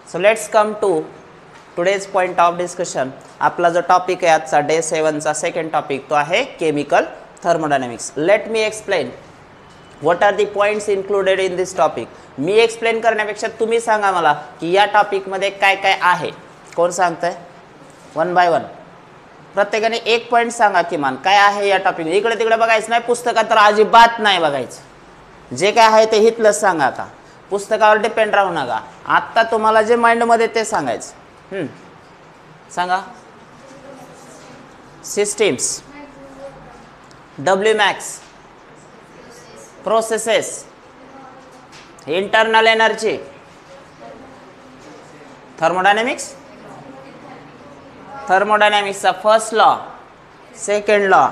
So let's come to today's point of discussion. आपला जो topic आहे आजचा डे 7चा सेकंड टॉपिक तो आहे chemical thermodynamics. Let me explain what are the points included in this topic. Me explain करण्यापेक्षा तुम्ही सांगा मला की या टॉपिकमध्ये काय काय आहे. कोण सांगतंय? वन बाय वन प्रत्येकाने एक पॉईंट सांगा किमान काय आहे या टॉपिक. इकडे तिकडे बघायचं नाही, पुस्तकात तर अजिबात नाही बघायचं. जे काय आहे ते हितलंच सांगा. आता पुस्तकावर डिपेंड राहू नका. आत्ता तुम्हाला जे माइंडमध्ये ते सांगायचं. सांगा. Systems, W max, processes, internal energy, thermodynamics. थर्मोडायनेमिक्सचा first law, second law,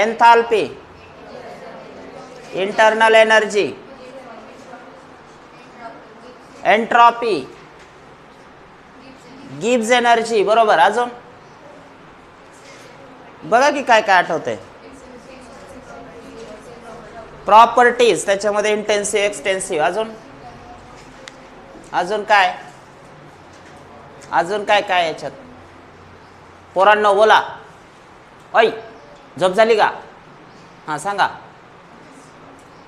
enthalpy, internal energy, entropy, Gibbs energy. बरोबर. अजून बघा की काय काय आठवतंय. प्रॉपर्टीज, त्याच्यामध्ये इंटेन्सिव्ह, एक्सटेन्सिव्ह. अजून काय अजून काय काय याच्यात पोरांनो बोला. ऐ झोप झाली का? हां सांगा.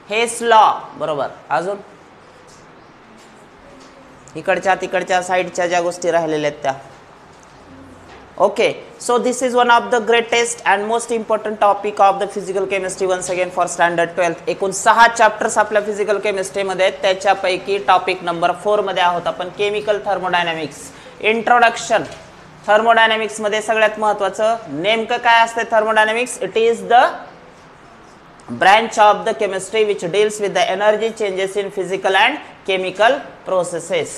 हेस लॉ. बरोबर. अजून इकडच्या तिकडच्या साईडच्या ज्या गोष्टी राहिलेल्या आहेत त्या. Okay. So this is one of the greatest and most important topic of the physical chemistry once again for standard 12. एकूण 6 चॅप्टर्स आपल्या फिजिकल केमिस्ट्रीमध्ये आहेत. त्याच्यापैकी टॉपिक नंबर 4 मध्ये आहोत आपण. Chemical thermodynamics. इंट्रोडक्शन. थर्मोडायनामिक्समध्ये सगळ्यात महत्त्वाचं नेमकं काय असतं thermodynamics? It is the branch of the chemistry which deals with the energy changes in physical and chemical processes.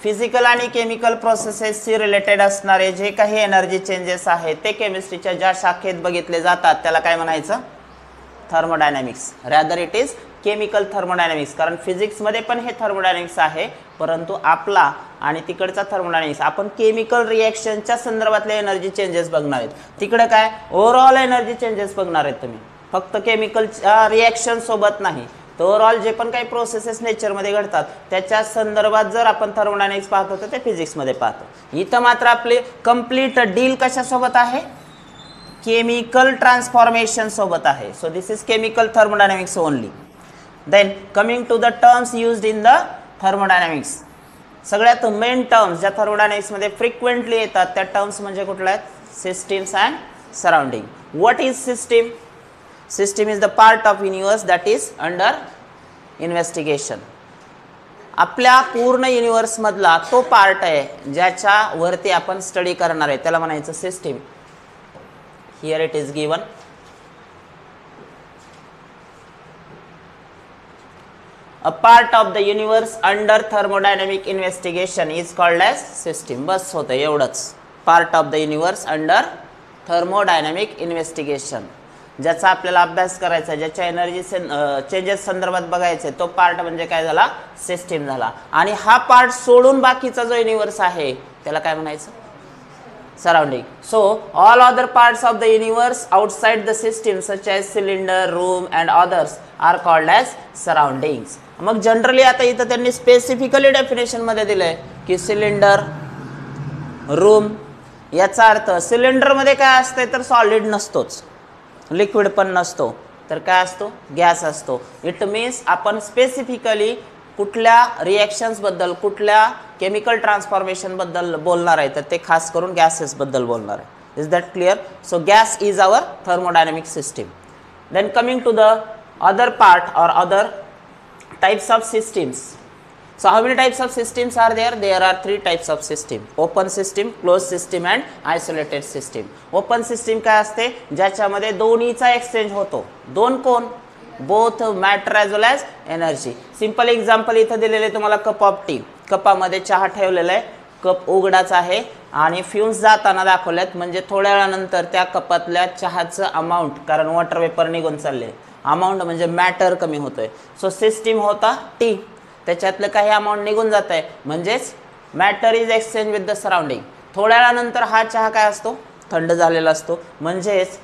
Physical आणि केमिकल प्रोसेसेसशी रिलेटेड असणारे जे काही एनर्जी चेंजेस आहेत ते केमिस्ट्रीच्या ज्या शाखेत बघितले जातात त्याला काय म्हणायचं? Thermodynamics. Rather it is chemical thermodynamics. कारण फिजिक्समध्ये पण हे थर्मोडायनामिक्स आहे, परंतु आपला आणि तिकडचा थर्मोडायनामिक्स आपण केमिकल रिएक्शनच्या संदर्भातले एनर्जी चेंजेस बघणार आहेत. तिकडे काय ओव्हरऑल एनर्जी चेंजेस बघणार आहेत तुम्ही. फक्त केमिकल रिएक्शन सोबत नाही, तर ओव्हरऑल जे पण काही प्रोसेसेस नेचरमध्ये घडतात त्याच्या संदर्भात जर आपण थर्मोडायनामिक्स पाहतो तर ते फिजिक्समध्ये पाहतो. इथं मात्र आपले कंप्लीट डील कशासोबत आहे? केमिकल ट्रान्सफॉर्मेशन सोबत आहे. So this is chemical thermodynamics only. Then coming to the terms used in the thermodynamics. सगळ्यात मेन टर्म्स ज्या थर्मोडायनामिक्समध्ये फ्रिक्वेंटली येतात त्या टर्म्स म्हणजे कुठल्या आहेत? Systems and surrounding. What is system? System is the part of universe that is under investigation. आपल्या पूर्ण युनिवर्स मधला तो पार्ट आहे ज्याच्या वरती आपण स्टडी करणार आहे त्याला म्हणायचं system. Here it is given. A part of the universe under thermodynamic investigation is called as system. बस होतं एवढंच. Part of the universe under thermodynamic investigation. ज्याचा आपल्याला अभ्यास करायचा, ज्याच्या एनर्जी चेंजेस संदर्भात बघायचे तो पार्ट म्हणजे काय झाला? सिस्टीम झाला. आणि हा पार्ट सोडून बाकीचा जो युनिवर्स आहे त्याला काय म्हणायचं? Surrounding. So all other parts of the universe outside the system such as cylinder, room and others are called as surroundings. मग जनरली आता इथं त्यांनी स्पेसिफिकली डेफिनेशन मध्ये दिलंय की सिलेंडर, रूम. याचा अर्थ सिलेंडरमध्ये काय असतंय तर सॉलिड नसतोच, लिक्विड पण नसतो, तर काय असतो? गॅस असतो. इट मीन्स आपण स्पेसिफिकली कुठल्या रिएक्शन्स बद्दल, कुठल्या केमिकल ट्रान्सफॉर्मेशन बद्दल बोलणार आहे तर ते खास करून गॅसेस बद्दल बोलणार आहे. Is that clear? So gas is our thermodynamic system. Then coming to the other part or other types of systems. So how many types of systems are there? There are 3 types of system: open system, closed system and isolated system. Open system काय असते? ज्याच्यामध्ये दोन्हीचा exchange होतो. दोन कोण? Both matter as वेल as energy. Simple example इथं दिलेले तुम्हाला कप ऑफ टी. कपामध्ये चहा ठेवलेला आहे, कप उघडाच आहे आणि फ्युम्स जाताना दाखवल्यात, म्हणजे थोड्या वेळानंतर त्या कपातल्या चहाचं अमाऊंट, कारण वॉटर वेपर निघून चालले, अमाऊंट म्हणजे मॅटर कमी होतोय. सो सिस्टीम होता टी, त्याच्यातलं काही अमाऊंट निघून जात आहे, म्हणजेच matter is exchange with the surrounding. थोड्या वेळानंतर हा चहा काय असतो? थंड झालेला असतो. म्हणजेच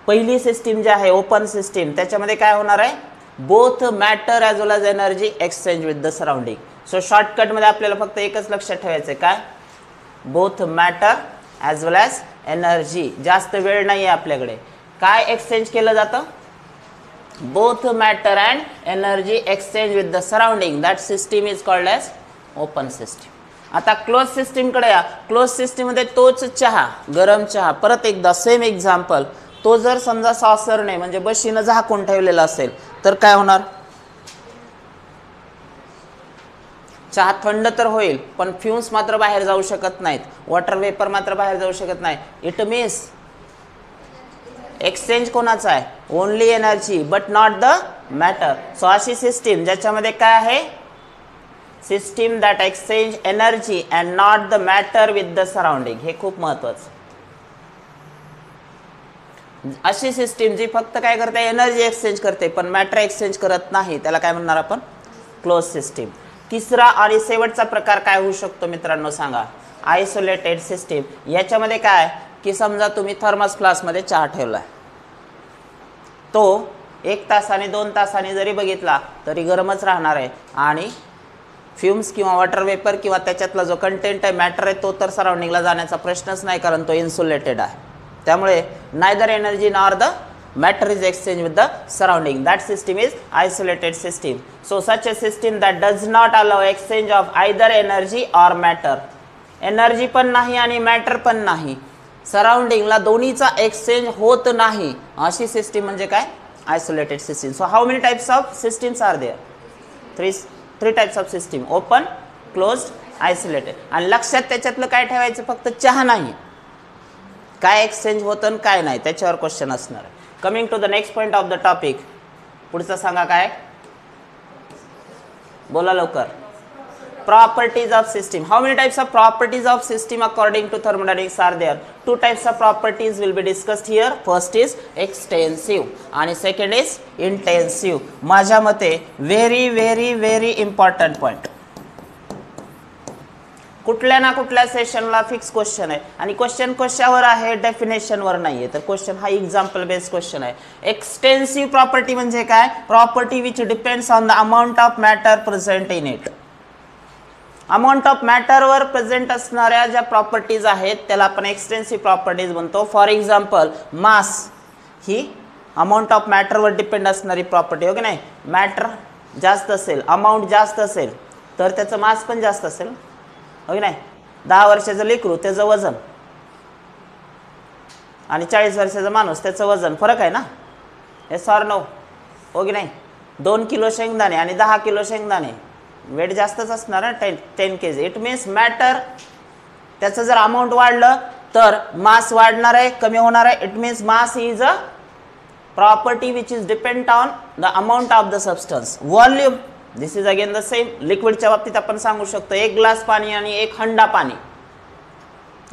पहिली सिस्टीम जी आहे ओपन सिस्टीम त्याच्यामध्ये काय होणार आहे? Both matter as well as energy exchange with the surrounding. So शॉर्टकटमध्ये आपल्याला फक्त एकच लक्षात ठेवायचं आहे, काय? Both matter as well as energy. जास्त वेळ नाही आहे आपल्याकडे. काय एक्सचेंज केलं जातं? Both matter and energy exchange with the surrounding. That system is called as open system. आता क्लोज सिस्टीमकडे या. क्लोज सिस्टीममध्ये तोच चहा, गरम चहा, परत एकदा सेम एक्झाम्पल. तो जर समजा सॉसरने म्हणजे बशीनं झाकून ठेवलेला असेल तर काय होणार? चहा थंड तर होईल पण फ्युम्स मात्र बाहेर जाऊ शकत नाहीत, वॉटर वेपर मात्र बाहेर जाऊ शकत नाही. इट मीन्स एक्सचेंज कोणाचा आहे? Only energy but not the matter. So अशी सिस्टीम ज्याच्यामध्ये काय आहे? System that exchange energy and not the matter with the surrounding. हे खूप महत्वाचं. अशी सिस्टीम जी फक्त काय करते? एनर्जी एक्सचेंज करते पण मॅटर एक्सचेंज करत नाही, त्याला काय म्हणणार आपण? Close system. तिसरा आणि शेवटचा प्रकार काय होऊ शकतो मित्रांनो सांगा? Isolated system. याच्यामध्ये काय की समजा तुम्ही थर्मस फ्लास्कमध्ये चहा ठेवलाय, तो 1 तासाने 2 तासाने जरी बघितला तरी गरमच राहणार आहे आणि फ्युम्स किंवा वॉटर वेपर किंवा त्याच्यातला जो कंटेंट आहे, मॅटर आहे, तो तर सराउंडिंगला जाण्याचा प्रश्नच नाही कारण तो इन्सुलेटेड आहे. त्यामुळे neither energy nor the matter is exchanged with the surrounding. That system is isolated system. So such a system that does not allow exchange of either energy or matter. Energy पण नाही आणि matter पण नाही, सराउंडिंगला दोन्हीचा exchange होत नाही, अशी system म्हणजे काय? Isolated system. So how many types of systems are there? Three types of system. Open, closed, isolated. आणि लक्षात त्याच्यातलं काय ठेवायचं? फक्त चहा नाही, काय एक्सचेंज होतं आणि काय नाही त्याच्यावर क्वेश्चन असणार आहे. Coming to the next point of the topic. पुढचं सांगा काय? बोला लवकर. Properties of system. How many types of properties of system according to thermodynamics are there? 2 types of properties will be discussed here. First is extensive and second is intensive. माझ्या मते very important point. कुठल्या ना कुठल्या सेशनला fix question आहे आणि question कशावर आहे? डेफिनेशनवर नाही आहे, तर क्वेश्चन हा एक्झाम्पल बेस्ड क्वेश्चन आहे. एक्सटेन्सिव्ह प्रॉपर्टी म्हणजे काय? Property which depends on the amount of matter present in it. Amount of मॅटरवर प्रेझेंट असणाऱ्या ज्या प्रॉपर्टीज आहेत त्याला आपण एक्सटेन्सिव्ह प्रॉपर्टीज म्हणतो. फॉर एक्झाम्पल मास ही अमाऊंट ऑफ मॅटरवर डिपेंड असणारी प्रॉपर्टी, हो की नाही? मॅटर जास्त असेल, अमाऊंट जास्त असेल तर त्याचं मास पण जास्त असेल, हो की नाही? 10 वर्षाचं लेकरू त्याचं वजन आणि 40 वर्षाचा माणूस त्याचं वजन फरक आहे ना? Yes or no? हो की नाही? 2 किलो शेंगदाणे आणि 10 किलो शेंगदाणे, वेट जास्तच असणार आहे, 10 kg. इट मीन्स मॅटर त्याचं जर अमाऊंट वाढलं तर मास वाढणार आहे, कमी होणार आहे. It means mass is a property which is depend on the amount of the substance. Volume, this is again the same. लिक्विडच्या बाबतीत आपण सांगू शकतो 1 ग्लास पाणी आणि 1 हंडा पाणी.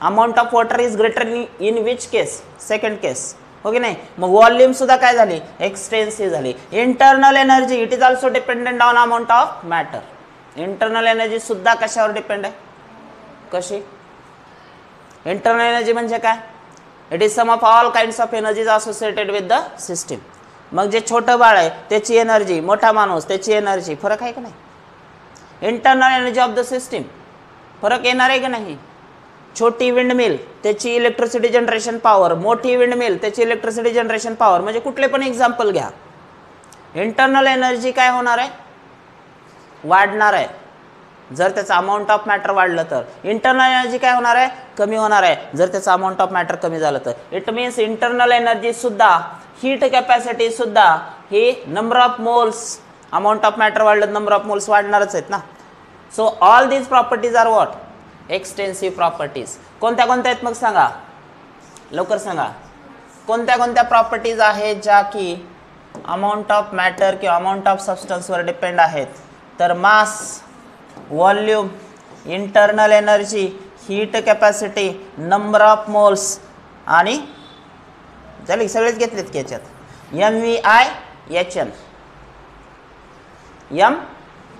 Amount of water is greater in which case? Second case, हो की नाही? मग व्हॉल्यूम सुद्धा काय झाली? एक्सटेन्सिव्ह झाली. Internal energy, it is also dependent on amount of matter. Internal energy सुद्धा कशावर डिपेंड आहे? कशी? इंटरनल एनर्जी म्हणजे काय? It is sum of all kinds of energies associated with the system. मग जे छोटं बाळ आहे त्याची एनर्जी, मोठा माणूस त्याची एनर्जी, फरक आहे का नाही? Internal energy of the system फरक येणार आहे का नाही? छोटी विंडमिल त्याची इलेक्ट्रिसिटी जनरेशन पॉवर, मोठी विंडमिल त्याची इलेक्ट्रिसिटी जनरेशन पॉवर. म्हणजे कुठले पण एक्झाम्पल घ्या, इंटरनल एनर्जी काय होणार आहे? वाढणार आहे जर त्याचं अमाऊंट ऑफ मॅटर वाढलं तर. इंटरनल एनर्जी काय होणार आहे? कमी होणार आहे जर त्याचं अमाऊंट ऑफ मॅटर कमी झालं तर. इट मीन्स इंटरनल एनर्जी सुद्धा, हीट कॅपॅसिटी सुद्धा ही number of moles, amount of matter वाढलं नंबर ऑफ मोल्स वाढणारच आहेत ना. So all these properties are what? Extensive properties. कोणत्या कोणत्या आहेत मग सांगा लवकर सांगा. कोणत्या कोणत्या प्रॉपर्टीज आहेत ज्या की अमाऊंट ऑफ मॅटर किंवा अमाऊंट ऑफ सबस्टन्सवर डिपेंड आहेत? तर mass, volume, internal energy, heat capacity, number of moles आणि झाले सगळेच घेतलेत की याच्यात. MVIHN, M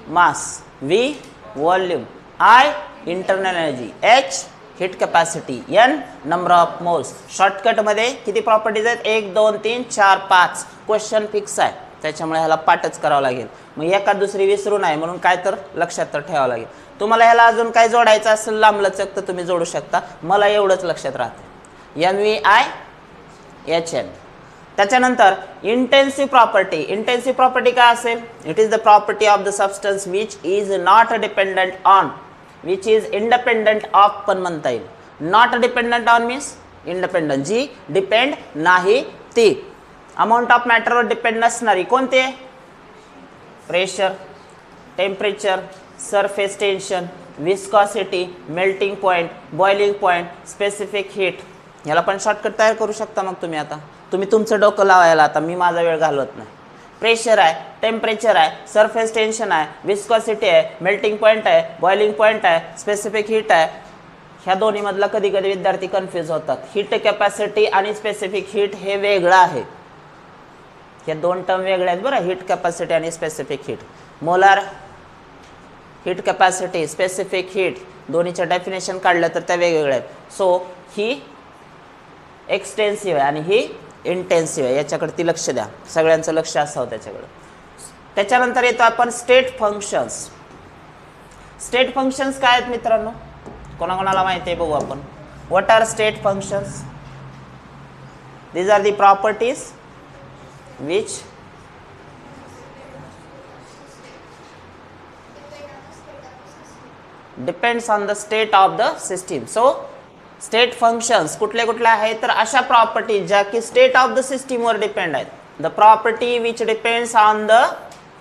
mass, V volume, I internal energy, H heat capacity, N number of moles. शॉर्टकटमध्ये किती प्रॉपर्टीज आहेत? 1 2 3 4 5. क्वेश्चन फिक्स आहे. त्याच्यामुळे ह्याला पाठच करावं लागेल. मग एका दुसरी विसरू नये म्हणून काय तर लक्षात तर ठेवावं लागेल. तुम्हाला ह्याला अजून काय जोडायचं असेल लांबलचक तर तुम्ही जोडू शकता. मला एवढंच लक्षात राहतं NVIHN. त्याच्यानंतर इंटेन्सिव्ह प्रॉपर्टी. इंटेन्सिव्ह प्रॉपर्टी काय असेल? It is the property of the substance which is not dependent on, which is independent of पण म्हणता येईल. Not dependent on means independent, जी डिपेंड नाही ती. अमाऊंट ऑफ मॅटरवर डिपेंड नसणारी कोणते? Pressure, temperature, surface tension, viscosity, melting point, boiling point, specific heat. याला पण शॉर्टकट तयार करू शकता. मग तुम्ही तुमचं डोकं लावायला आता मी माझा वेळ घालवत नाही. प्रेशर आहे, टेम्परेचर आहे, सरफेस टेन्शन आहे, विस्कॉसिटी आहे, मेल्टिंग पॉईंट आहे, बॉइलिंग पॉईंट आहे, स्पेसिफिक हीट आहे. ह्या दोन्ही मधला कधी कधी विद्यार्थी कन्फ्यूज होतात. हीट कॅपॅसिटी आणि स्पेसिफिक हीट हे वेगळं आहे. हे दोन टर्म वेगळे आहेत बरं. हीट कॅपॅसिटी आणि specific heat. Molar heat capacity, specific heat दोन्हीचं डेफिनेशन काढलं तर त्या वेगवेगळ्या आहेत. सो ही एक्सटेन्सिव्ह आहे आणि ही इंटेन्सिव्ह आहे. याच्याकडे ती लक्ष द्या. सगळ्यांचं लक्ष असावं त्याच्याकडे. त्याच्यानंतर येतो आपण स्टेट फंक्शन्स. स्टेट फंक्शन्स काय आहेत मित्रांनो? कोणाकोणाला माहिती आहे बघू आपण. What are state functions? These are the properties which depends on the state of the system. So state functions कुठले कुठले आहेत तर अशा प्रॉपर्टी ज्या की स्टेट ऑफ द सिस्टीम वर डिपेंड आहेत. The property which depends on the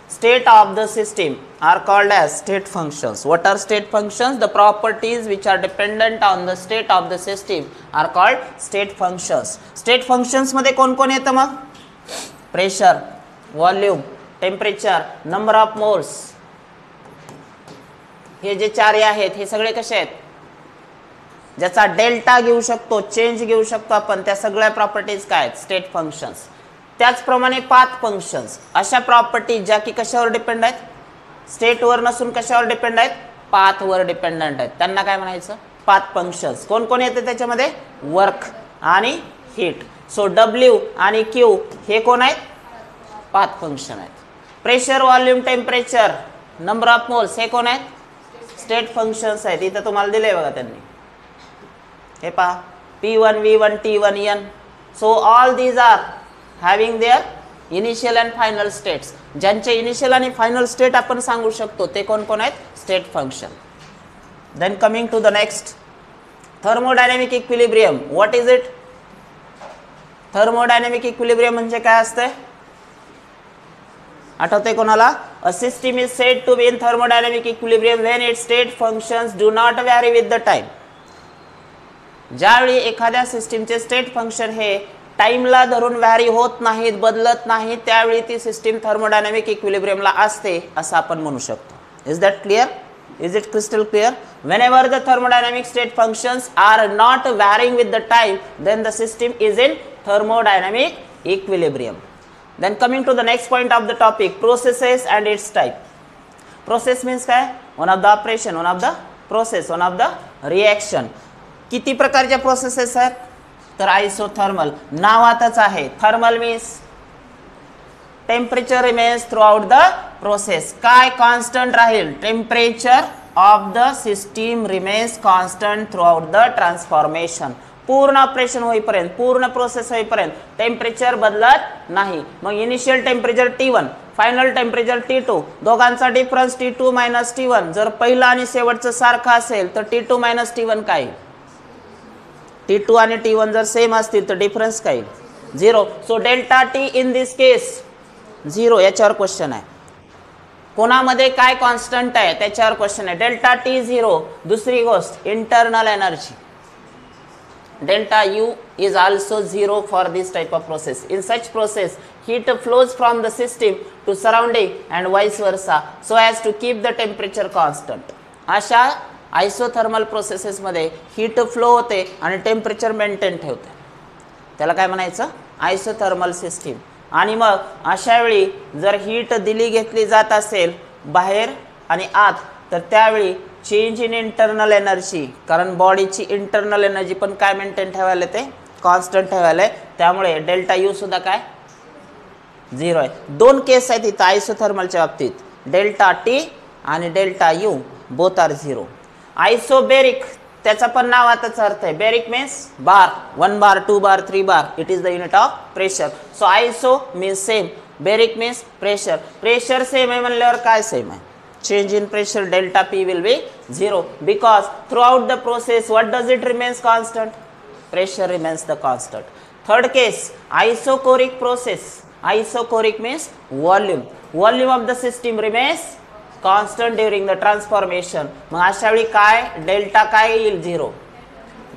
state of the system are called as state functions. What are state functions? The properties which are dependent on the state of the system are called state functions. State functions मध्ये कोण कोण येतं मग? Pressure, volume, temperature, number of moles. हे जे चार आहेत हे सगळे कसे आहेत? ज्याचा डेल्टा घेऊ शकतो, चेंज घेऊ शकतो आपण, त्या सगळ्या प्रॉपर्टीज काय आहेत? State functions. त्याचप्रमाणे पाथ फंक्शन्स. अशा प्रॉपर्टी ज्या की कशावर डिपेंड आहेत? स्टेटवर नसून कशावर डिपेंड आहेत? पाथवर डिपेंडंट आहेत. त्यांना काय म्हणायचं? Path functions. कोण कोण येते त्याच्यामध्ये? वर्क आणि हीट. सो W आणि Q हे कोण आहेत? पाथ फंक्शन आहेत. Pressure, volume, temperature, number of moles हे कोण आहेत? स्टेट फंक्शन्स आहेत. इथं तुम्हाला दिले बघा त्यांनी. हे पहा P1, V1, T1, N. So all these are having their initial and final states. ज्यांचे इनिशियल आणि फायनल स्टेट आपण सांगू शकतो ते कोण कोण आहेत? State function. Then coming to the next, thermodynamic equilibrium. What is it? Thermodynamic equilibrium म्हणजे काय असते? आठवते कोणाला? A system is said to be in thermodynamic equilibrium when its state functions do not vary with the time. ज्यावेळी एखाद्या सिस्टीमचे state function हे टाइमला धरून व्हॅरी होत नाहीत, बदलत नाहीत, त्यावेळी ती सिस्टीम थर्मोडायनॅमिक इक्विलिब्रियमला असते असं आपण म्हणू शकतो. Is that clear? Is it crystal clear? Whenever the thermodynamic state functions are not varying with the time, then the system is in thermodynamic equilibrium. Then coming to the next point of the topic, processes and its type. Process means काय? One of the operation, one of the process, one of the reaction. किती प्रकारच्या processes आहेत? तर isothermal. नावातच आहे. Thermal means temperature remains through out the process. काय constant राहील? Temperature of the system remains constant through out the transformation. पूर्ण operation होईपर्यंत, पूर्ण प्रोसेस होईपर्यंत टेम्परेचर बदलत नाही. मग initial temperature T1, final temperature T2, दोघांचा डिफरन्स T2 मायनस T1. जर पहिला आणि शेवटचं सारखं असेल तर T2 मायनस T1 काय? T2 आणि T1 जर सेम असतील तर डिफरन्स काय? 0. So delta T in this case 0. याच्यावर क्वेश्चन आहे. कोणामध्ये काय कॉन्स्टंट आहे त्याच्यावर क्वेश्चन आहे. Delta T 0. दुसरी गोष्ट internal energy. Delta U is also 0 for this type of process. In such process, heat flows from the system to surrounding and vice versa so as to keep the temperature constant. अशा isothermal processes मध्ये heat flow होते आणि temperature maintain ठेवते. त्याला काय म्हणायचं? Isothermal system. आणि मग अशा वेळी जर हीट दिली घेतली जात असेल बाहेर आणि आत तर त्यावेळी चेंज इन इंटरनल एनर्जी, कारण बॉडीची इंटरनल एनर्जी पण काय मेंटेन ठेवायला ते कॉन्स्टंट ठेवायला. त्यामुळे डेल्टा यू सुद्धा काय 0 आहे. दोन केस आहेत इथं आयसोथर्मलच्या बाबतीत, डेल्टा टी आणि delta U both are 0. Isobaric त्याचा पण नावातच अर्थ आहे, baric means bar, 1 bar 2 bar 3 bar, it is the unit of pressure. So iso means same, baric means pressure. Pressure same आहे म्हणल्यावर काय सेम आहे, change in pressure delta P will be 0 because throughout the process what does it remains constant? Pressure remains the constant. Third case, isochoric process. Isochoric means volume. Volume of the system remains constant during the transformation. मग अशा वेळी काय delta काय येईल 0,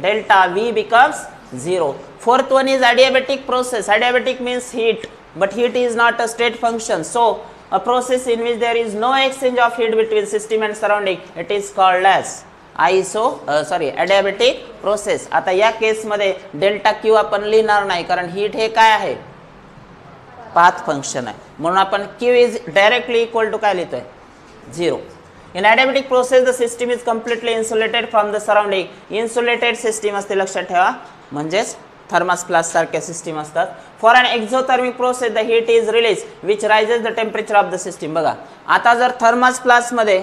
delta V becomes 0. Fourth one is adiabatic process. Adiabatic means heat, but heat is not a state function. So a process in which there is no exchange of heat between system and surrounding, it is called as adiabatic process. आता या केस मध्ये delta Q आपण लिहिणार नाही, कारण heat हे काय आहे, पाथ फंक्शन आहे, म्हणून आपण Q is directly equal to काय लिहितोय 0. In adiabatic process the system is completely insulated from the surrounding. Insulated system असते लक्षात ठेवा, म्हणजेच थर्मस फ्लास्क सारख्या सिस्टीम असतात. For an exothermic process the heat is release which raises the temperature of the system. बघा आता जर thermos flask मध्ये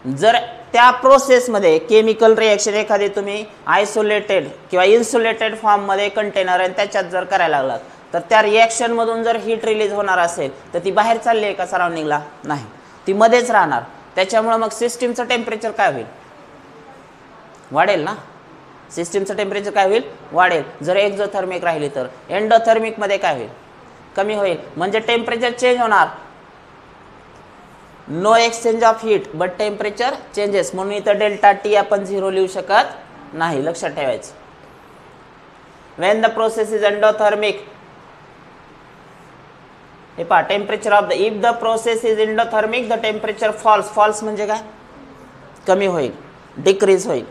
जर त्या प्रोसेसमध्ये केमिकल रिएक्शन एखादी तुम्ही आयसोलेटेड किंवा इन्सुलेटेड फॉर्ममध्ये कंटेनर आणि त्याच्यात जर करायला लागलात, तर त्या रिएक्शनमधून जर हीट रिलीज होणार असेल तर ती बाहेर चालली आहे का सराउंडिंगला, नाही, ती मध्येच राहणार. त्याच्यामुळे मग सिस्टीमचं टेम्परेचर काय होईल, वाढेल ना. सिस्टीमचं टेम्परेचर काय होईल, वाढेल. जर एक्झोथर्मिक राहिली तर एंडोथर्मिक मध्ये काय होईल, कमी होईल. म्हणजे टेम्परेचर चेंज होणार, no exchange of heat but temperature changes, म्हणून इथं डेल्टा टी आपण 0 लिहू शकत नाही, लक्षात ठेवायचं. When the process is endothermic, हे पहा temperature of the, if the process is endothermic the temperature falls. Falls म्हणजे काय, कमी होईल, डिक्रीज होईल.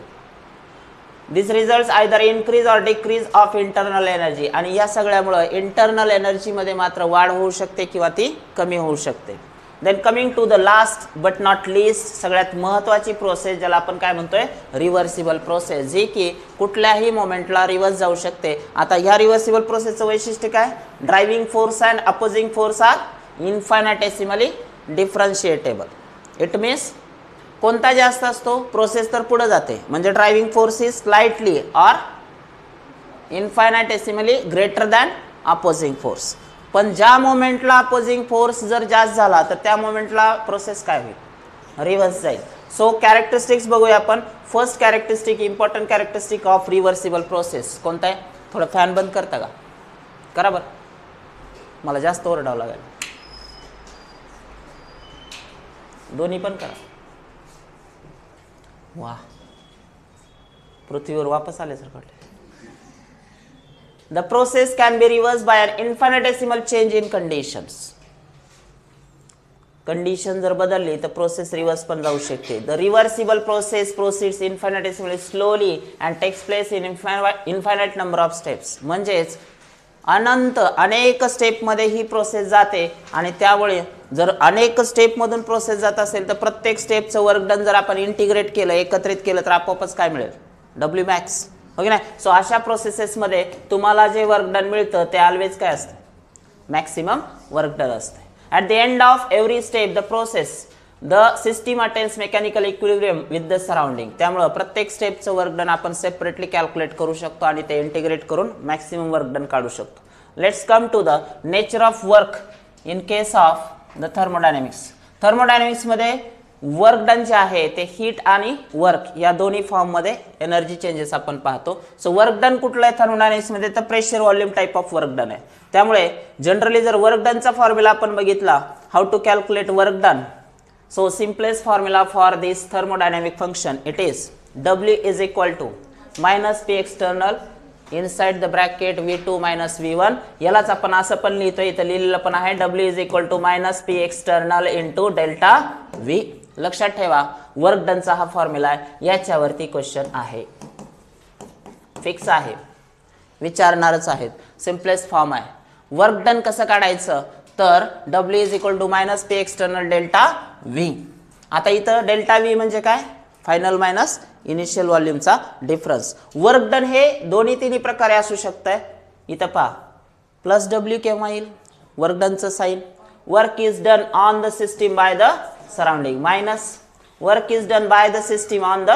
This results either increase or decrease of internal energy. आणि या सगळ्यामुळे इंटरनल एनर्जी मध्ये मात्र वाढ होऊ शकते किंवा ती कमी होऊ शकते. Then coming to the last but not least, सगळ्यात महत्त्वाची प्रोसेस ज्याला आपण काय म्हणतोय, रिव्हर्सिबल प्रोसेस, जी की कुठल्याही मोमेंटला रिव्हर्स जाऊ शकते. आता ह्या रिव्हर्सिबल प्रोसेसचं वैशिष्ट्य काय, driving force and opposing force are infinitesimally differentiable. It means कोणता जास्त असतो, प्रोसेस तर पुढे जाते, म्हणजे driving force is slightly or infinitesimally greater than opposing force. पण ज्या मोमेंटला अपोजिंग फोर्स जर जास्त झाला तर त्या मोमेंटला प्रोसेस काय होईल, रिव्हर्स जाईल. सो कॅरेक्टरिस्टिक्स बघूया आपण. First characteristic, important characteristic of reversible process कोणता आहे, थोडं फॅन बंद करता का, करा बरं, मला जास्त ओरडावं लागेल, दोन्ही पण करा. वाह, पृथ्वीवर वापस आले सर कळले. The process can be reversed by an infinitesimal change in conditions. Condition जर बदलली तर प्रोसेस रिव्हर्स पण जाऊ शकते. The reversible process proceeds infinitesimally slowly and takes place in infinite number of steps. म्हणजेच अनंत अनेक स्टेपमध्ये ही प्रोसेस जाते आणि त्यामुळे जर अनेक स्टेपमधून प्रोसेस जात असेल तर प्रत्येक स्टेपचं वर्क डन जर आपण इंटिग्रेट केलं, एकत्रित केलं तर आपोआपच काय मिळेल, डब्ल्यू मॅक्स, हो की नाही. सो अशा प्रोसेसेसमध्ये तुम्हाला जे वर्क डन मिळतं ते ऑलवेज काय असतं, मॅक्सिमम वर्क डन असते. At the end of every step the process the system attains mechanical equilibrium with the surrounding. त्यामुळं प्रत्येक स्टेपचं वर्क डन आपण सेपरेटली कॅल्क्युलेट करू शकतो आणि ते इंटिग्रेट करून मॅक्सिमम वर्क डन काढू शकतो. Let's come to the nature of work in case of the thermodynamics. थर्मोडायनॅमिक्समध्ये वर्क डन जे आहे ते हीट आणि वर्क या दोन्ही फॉर्ममध्ये एनर्जी चेंजेस आपण पाहतो. सो वर्क डन कुठलं आहे थर्मोडायनॅमिक्समध्ये, तर pressure volume type of work done आहे. त्यामुळे जनरली जर वर्क डनचा फॉर्म्युला आपण बघितला, how to calculate work done. So simplest formula for this thermodynamic function it is W is equal to minus P external inside the bracket V2 minus V1. यालाच आपण असं पण लिहितो, इथं लिहिलेलं पण आहे W is equal to minus P external into delta V. लक्षात ठेवा वर्क डनचा हा फॉर्म्युला आहे, याच्यावरती क्वेश्चन आहे, फिक्स आहे, विचारणारच आहेत. सिम्पलेस्ट फॉर्म आहे. वर्क डन कसं काढायचं, तर W is equal to minus P external delta V. आता इथं डेल्टा V म्हणजे काय, फायनल मायनस इनिशियल व्हॉल्यूमचा डिफरन्स. वर्क डन हे दोन्ही तिन्ही प्रकारे असू शकतंय. इथं पहा प्लस डब्ल्यू केव्हा येईल, वर्क डनचं sign, work is done on the system by the surrounding, minus work is done by the system on the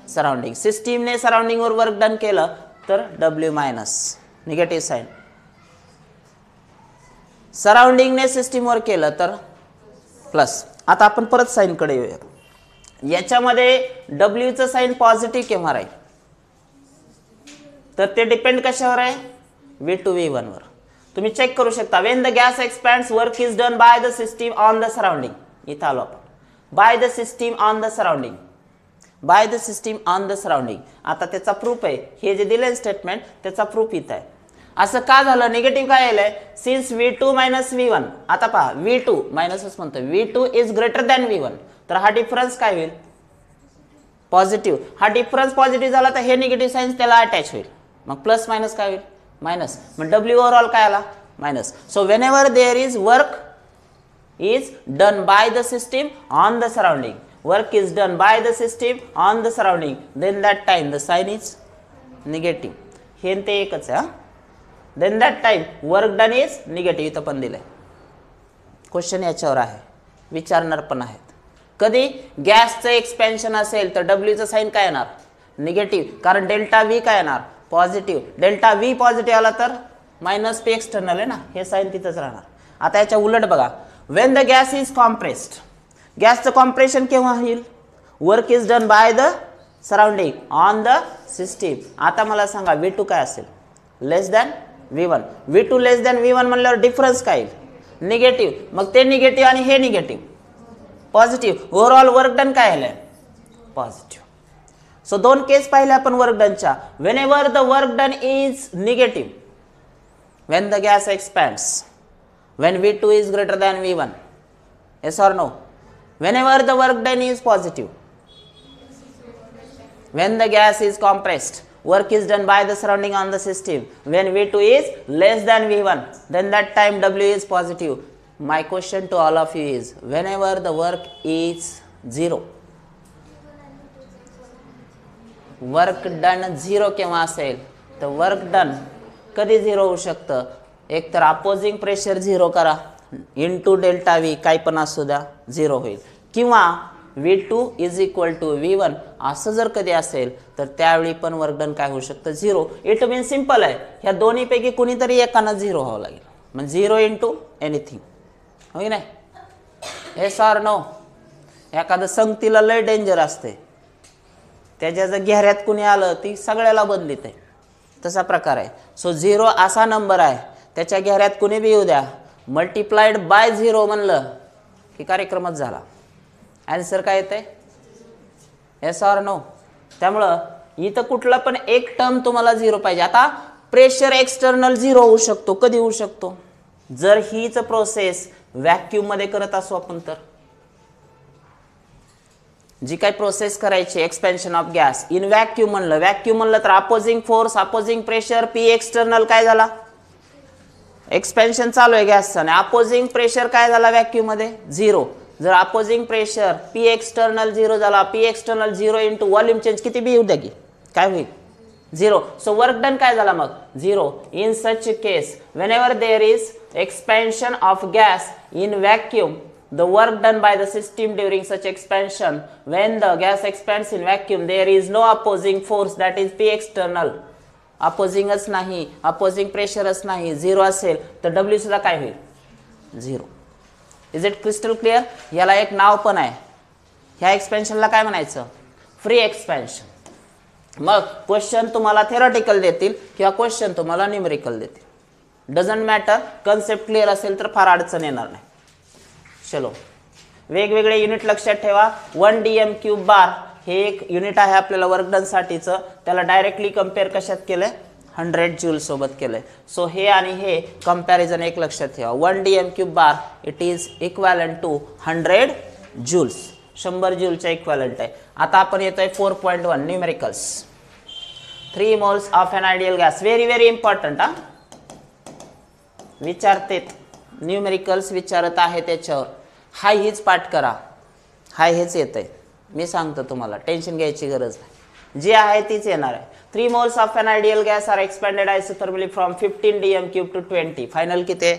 surrounding, सिस्टीमने सराउंडिंगवर वर्क डन केलं तर डब्ल्यू मायनस निगेटिव्ह साईन, सराउंडिंगने सिस्टीमवर केलं तर प्लस. आता आपण परत साईनकडे येऊया. याच्यामध्ये डब्ल्यूचं साईन पॉझिटिव्ह केव्हा राहील, तर ते डिपेंड कशावर आहे, V2 V1 वर. तुम्ही चेक करू शकता. When the gas expands work is done by the system on the surrounding. इथं आलो आपण, by the system on the surrounding, by the system on the surrounding. आता त्याचा प्रूफ आहे, हे जे दिले स्टेटमेंट त्याचा प्रूफ इथं आहे. असं का झालं, निगेटिव्ह काय आलंय, सिन्स V2 मायनस V1. आता पहा V2 मायनसच म्हणतो, V2 is greater than V1, तर हा डिफरन्स काय होईल, पॉझिटिव्ह. हा डिफरन्स पॉझिटिव्ह झाला तर हे निगेटिव्ह साईन्स त्याला अटॅच होईल, मग प्लस मायनस काय होईल, मायनस. मग डब्ल्यू ओव्हरऑल काय आला, minus. So whenever there is work is done by the system on the surrounding, work is done by the system on the surrounding, then that time the sign is negative. हे ते एकच आहे. then that time work done is negative. इथं पण दिलंय, question याच्यावर आहे, विचारणार पण आहेत. कधी गॅसचं एक्सपेन्शन असेल तर डब्ल्यूचं साईन काय येणार, निगेटिव्ह, कारण डेल्टा व्ही काय येणार, पॉझिटिव्ह. डेल्टा व्ही पॉझिटिव्ह आला तर मायनस पी एक्सटर्नल आहे ना, हे साईन तिथंच राहणार. आता याच्या उलट बघा, when the gas is compressed, गॅसचं कॉम्प्रेशन केव्हा होईल, work is done by the surrounding on the system. आता मला सांगा V2 काय असेल, लेस दॅन V1. V2 लेस दॅन V1 म्हणल्यावर डिफरन्स काय येईल, निगेटिव्ह. मग ते निगेटिव्ह आणि हे negative, positive. Overall work done काय आलंय, पॉझिटिव्ह. सो दोन केस पाहिले आपण वर्क डनच्या. Whenever the work done is negative, when the gas expands, when V2 is greater than V1, yes or no. Whenever the work done is positive, when the gas is compressed, work is done by the surrounding on the system, when V2 is less than V1, then that time W is positive. My question to all of you is, whenever the work is 0, work done 0 केव्हा असेल, तर work done कधी 0 होऊ शकतं, एक तर opposing pressure 0 करा, into delta V काय पण असू द्या 0 होईल, किंवा V2 is equal to V1 असं जर कधी असेल तर त्यावेळी पण वर्क डन काय होऊ शकतं, 0. इट मीन सिंपल आहे, ह्या दोन्हीपैकी कुणीतरी एकानं 0 व्हावं लागेल, मग 0 इंटू एनिथिंग, हो की नाही, येस ऑर नो. एखादं संगतीला लय डेंजर असते, त्याच्या जर घेऱ्यात कुणी आलं ती सगळ्याला बदलीत आहे, तसा प्रकार आहे. सो 0 असा नंबर आहे, त्याच्या घेऱ्यात कुणी बी येऊ द्या, मल्टिप्लाइड बाय 0 म्हणलं की कार्यक्रमच झाला. आन्सर काय येते, येस ऑर नो. त्यामुळं इथं कुठला पण एक टर्म तुम्हाला 0 पाहिजे. आता प्रेशर एक्सटर्नल 0 होऊ शकतो, कधी होऊ शकतो, जर हीच प्रोसेस व्हॅक्यूम मध्ये करत असू आपण तर. जी काय प्रोसेस करायची expansion of gas in vacuum म्हणलं तर opposing force, opposing pressure, P external काय झाला, एक्सपेन्शन चालू आहे गॅसचं, आणि अपोजिंग प्रेशर काय झाला व्हॅक्यूम मध्ये 0. जर अपोजिंग प्रेशर पी एक्सटर्नल 0 झाला, P external 0 into volume change किती बी येऊ द्या की काय होईल, 0. सो वर्क डन काय झाला मग 0. In such case whenever there is expansion of gas in vacuum, the work done by the system during such expansion, when the gas expands in vacuum, there is no opposing force, that is P external. अपोजिंगच नाही, opposing प्रेशरच नाही, 0 असेल तर W सुद्धा काय होईल, 0. Is it crystal clear. याला एक नाव पण आहे, ह्या एक्सपेन्शनला काय म्हणायचं, फ्री एक्सपेन्शन. मग क्वेश्चन तुम्हाला थेरॉटिकल देतील किंवा क्वेश्चन तुम्हाला न्यूमेरिकल देतील, डझंट मॅटर. कन्सेप्ट क्लिअर असेल तर फार अडचण येणार नाही. चलो, वेगवेगळे युनिट लक्षात ठेवा. 1 dm क्यूब बार हे एक युनिट आहे आपल्याला वर्क डन साठीचं, त्याला डायरेक्टली कम्पेअर कशात केलंय, 100 जूल सोबत केलंय. सो हे आणि हे कंपॅरिझन एक लक्षात ठेवा. 1 dm cube bar it is equivalent to 100 joules, 100 जूलच्या इक्वॅलंट आहे. आता आपण येतोय 4.1 numericals. 3 moles of an ideal gas. Very very important. हा विचारते, न्यूमेरिकल्स विचारत आहे त्याच्यावर. हाय हीच पाठ करा, हाय हेच येत आहे, मी सांगतो तुम्हाला, टेन्शन घ्यायची गरज नाही, जी आहे तीच येणार आहे. 3 moles of an ideal gas are expanded isothermally from 15 dm cube to 20. Final किती आहे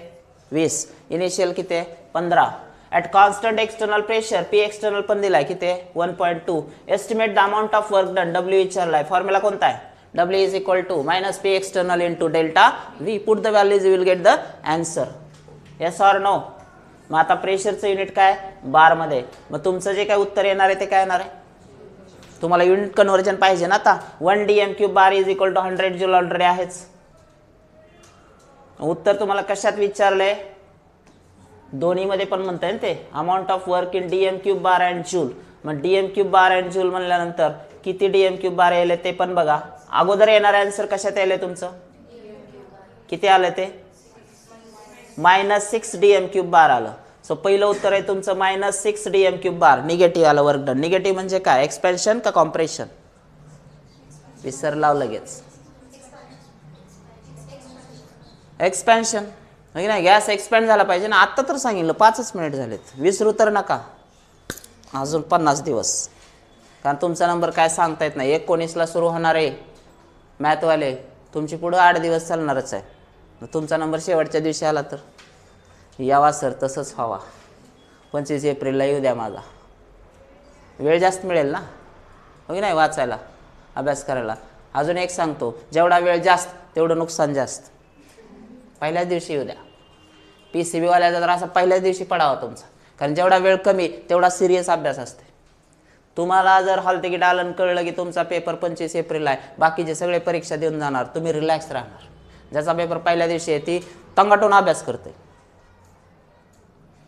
20. इनिशियल किती आहे 15. At constant external pressure P external पण दिलाय किती आहे 1.2. Estimate the amount of work done. W विचारलाय. फॉर्म्युला कोणता आहे W is equal to minus P external into delta V. Put the values, you will get the answer. Yes or no? मग आता प्रेशरचं unit काय बार मध्ये. मग तुमचं जे काय उत्तर येणार आहे ते काय येणार आहे. तुम्हाला युनिट कन्व्हर्जन पाहिजे ना आता. 1 dm cube bar is equal to 100 joule already आहेच. उत्तर तुम्हाला कशात विचारलंय दोन्ही मध्ये पण म्हणताय ना ते amount of work in dm cube bar and joule. मग dm cube bar and joule म्हणल्यानंतर किती डीएम क्यूब बार येले ते पण बघा. अगोदर येणार आन्सर कशात येले तुमचं किती आलं ते -6 डीएम क्यूब बार आलं. सो पहिलं उत्तर आहे तुमचं -6 डीएम क्यूब बार. निगेटिव्ह आलं वर्क डन. निगेटिव्ह म्हणजे काय एक्सपेन्शन का कॉम्प्रेशन विसरलाव लगेच. एक्सपेन्शन नाही गॅस एक्सपॅन्ड झाला पाहिजे ना. आत्ता तर सांगितलं 5च मिनिट झालेत. विसरू तर नका अजून 50 दिवस. कारण तुमचा नंबर काय सांगता येत नाही. 19ला सुरू होणार आहे मॅथवाले. तुमची पुढं 8 दिवस चालणारच आहे. तुमचा नंबर शेवटच्या दिवशी आला तर यावा सर तसंच व्हावा. 25 एप्रिलला येऊ द्या माझा. वेळ जास्त मिळेल ना हो की नाही वाचायला अभ्यास करायला. अजून एक सांगतो जेवढा वेळ जास्त तेवढं नुकसान जास्त. पहिल्याच दिवशी येऊ द्या. PCB वाल्याचा तर असं पहिल्याच दिवशी पडावा तुमचा. कारण जेवढा वेळ कमी तेवढा सिरियस अभ्यास असते. तुम्हाला जर हॉल तिकीट आलं कळलं की तुमचा पेपर 25 एप्रिलला आहे बाकीचे सगळे परीक्षा देऊन जाणार. तुम्ही रिलॅक्स राहणार. ज्याचा पेपर पहिल्या दिवशी आहे ती तंगाटून अभ्यास करते.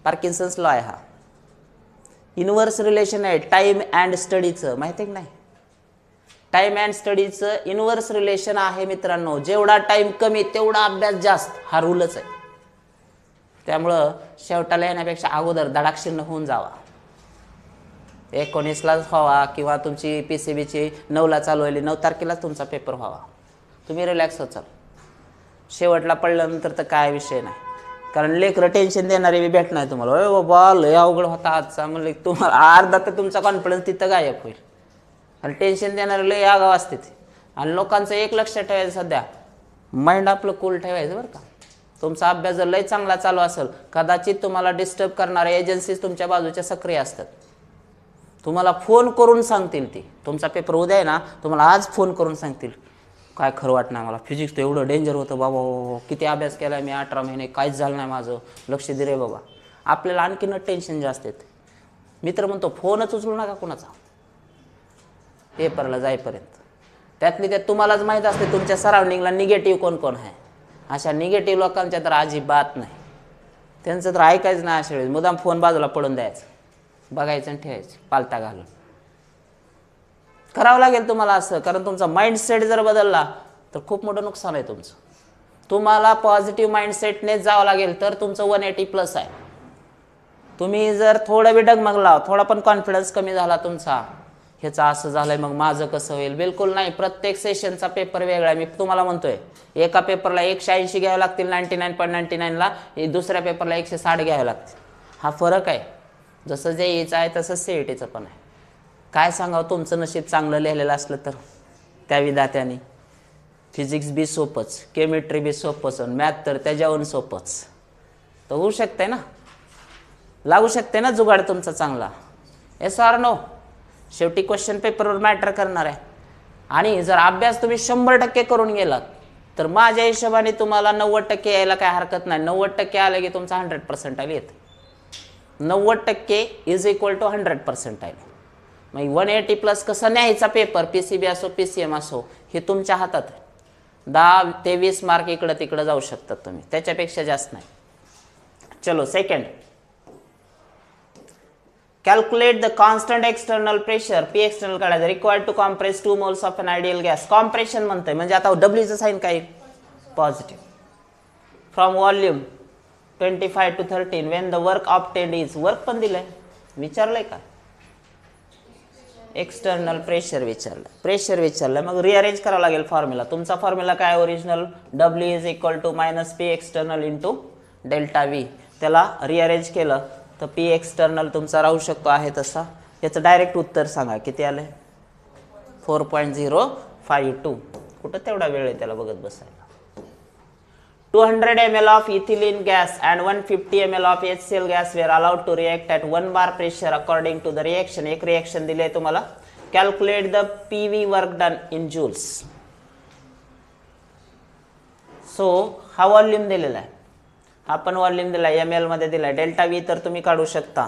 पार्किन्सन्स लॉ आहे हा. इनव्हर्स रिलेशन आहे टाइम अँड स्टडीचं माहिती आहे की नाही. टाइम अँड स्टडीचं इनव्हर्स रिलेशन आहे मित्रांनो. जेवढा टाइम कमी तेवढा अभ्यास जास्त हा रूलच आहे. त्यामुळं शेवटाला येण्यापेक्षा अगोदर धडाक्षिण्ण होऊन जावा. 19लाच व्हावा किंवा तुमची PCBची 9ला चालू व्हायली 9 तारखेलाच तुमचा पेपर व्हावा. तुम्ही रिलॅक्स होचाल. शेवटला पडल्यानंतर तर काय विषय नाही. कारण लेकरं टेन्शन देणारे बी भेटणार नाही तुम्हाला. अरे बाबा लय अवघड होता आजचा म्हणलं तुम्हाला अर्धा तर तुमचा कॉन्फिडन्स तिथं गायब होईल. आणि टेन्शन देणारे लय आगाव असते ते. आणि लोकांचं एक लक्षात ठेवायचं सध्या माइंड आपलं कूल ठेवायचं बरं का. तुमचा अभ्यास जर लय चांगला चालू असेल कदाचित तुम्हाला डिस्टर्ब करणारे एजन्सीज तुमच्या बाजूच्या सक्रिय असतात. तुम्हाला फोन करून सांगतील ती तुमचा पेपर उद्या आहे ना तुम्हाला आज फोन करून सांगतील काय खरं वाटणार मला फिजिक्स तर एवढं डेंजर होतं बाबा. किती अभ्यास केला मी 18 महिने काहीच झालं नाही माझं. लक्ष दे रे बाबा. आपल्याला आणखीन टेन्शन जास्त येते. मित्र म्हणतो फोनच उचलू नका कोणाचा पेपरला जाईपर्यंत. त्यातली त्यात तुम्हालाच माहीत असते तुमच्या सराउंडिंगला निगेटिव्ह कोण कोण आहे. अशा निगेटिव्ह लोकांच्या तर अजिबात नाही. त्यांचं तर ऐकायचं नाही. अशा वेळेस मुदाम फोन बाजूला पडून द्यायचं बघायचं आणि ठेवायचं पालता घालून. करावं लागेल तुम्हाला असं. कारण तुमचा माइंडसेट जर बदलला तर खूप मोठं नुकसान आहे तुमचं. तुम्हाला पॉझिटिव्ह माइंडसेटनेच जावं लागेल तर तुमचं 180+ आहे. तुम्ही जर थोडं बी डगमगला थोडा पण कॉन्फिडन्स कमी झाला तुमचा ह्याचं असं झालंय मग माझं कसं होईल. बिलकुल नाही. प्रत्येक सेशनचा पेपर वेगळा आहे. मी तुम्हाला म्हणतोय एका पेपरला 180 घ्यावे लागतील 99.99ला. दुसऱ्या पेपरला 160 घ्यावे लागतील. हा फरक आहे. जसं जे याचं आहे तसं CETचं पण आहे. काय सांगावं तुमचं नशीब चांगलं लिहिलेलं असलं तर त्या विद्यार्थ्यांनी. फिजिक्स बी सोपंच केमिस्ट्री बी सोपंच मॅथ तर त्याच्यावरून सोपंच. तर होऊ शकते ना लागू शकते ना जुगाड तुमचा चांगला. Yes or no. शेवटी क्वेश्चन पेपरवर मॅटर करणार आहे. आणि जर अभ्यास तुम्ही 100% करून गेलात तर माझ्या हिशोबाने तुम्हाला 90% यायला काय हरकत नाही. 90% आले की तुमचा 100% येतं. 90% इज इक्वल टू 100%. मग 180+ कसं न्यायचा पेपर PCB असो PCM असो हे तुमच्या हातात आहे. 10 ते 20 मार्क इकडं तिकडं जाऊ शकतात तुम्ही. त्याच्यापेक्षा जास्त नाही. चलो second. Calculate the constant external pressure P external काढायचं required to compress 2 moles of an ideal gas. Compression म्हणतंय म्हणजे आता Wचं साइन काय positive. From volume 25 to 13 when the work obtained is. Work पण दिलंय विचारलंय का एक्सटर्नल प्रेशर विचारलं. प्रेशर विचारलं मग रिअरेंज करावं लागेल फॉर्म्युला. तुमचा फॉर्म्युला काय original W is equal to -P external into delta V. त्याला रिअरेंज केलं तर P एक्सटर्नल तुमचा राहू शकतो आहे तसा. याचं डायरेक्ट उत्तर सांगा किती आलंय 4.05 5 कुठं तेवढा वेळ आहे त्याला बघत बसायला. 200 ml of ethylene gas and 150 ml of HCl gas were allowed to react at 1 bar pressure according to the reaction. एक रिएक्शन दिले तुम्हाला. Calculate the PV work done in joules. So हा व्हॉल्यूम दिलेला आहे, हा पण व्हॉल्यूम दिला आहे, ml मध्ये दिला आहे. डेल्टा व्ही तर तुम्ही काढू शकता.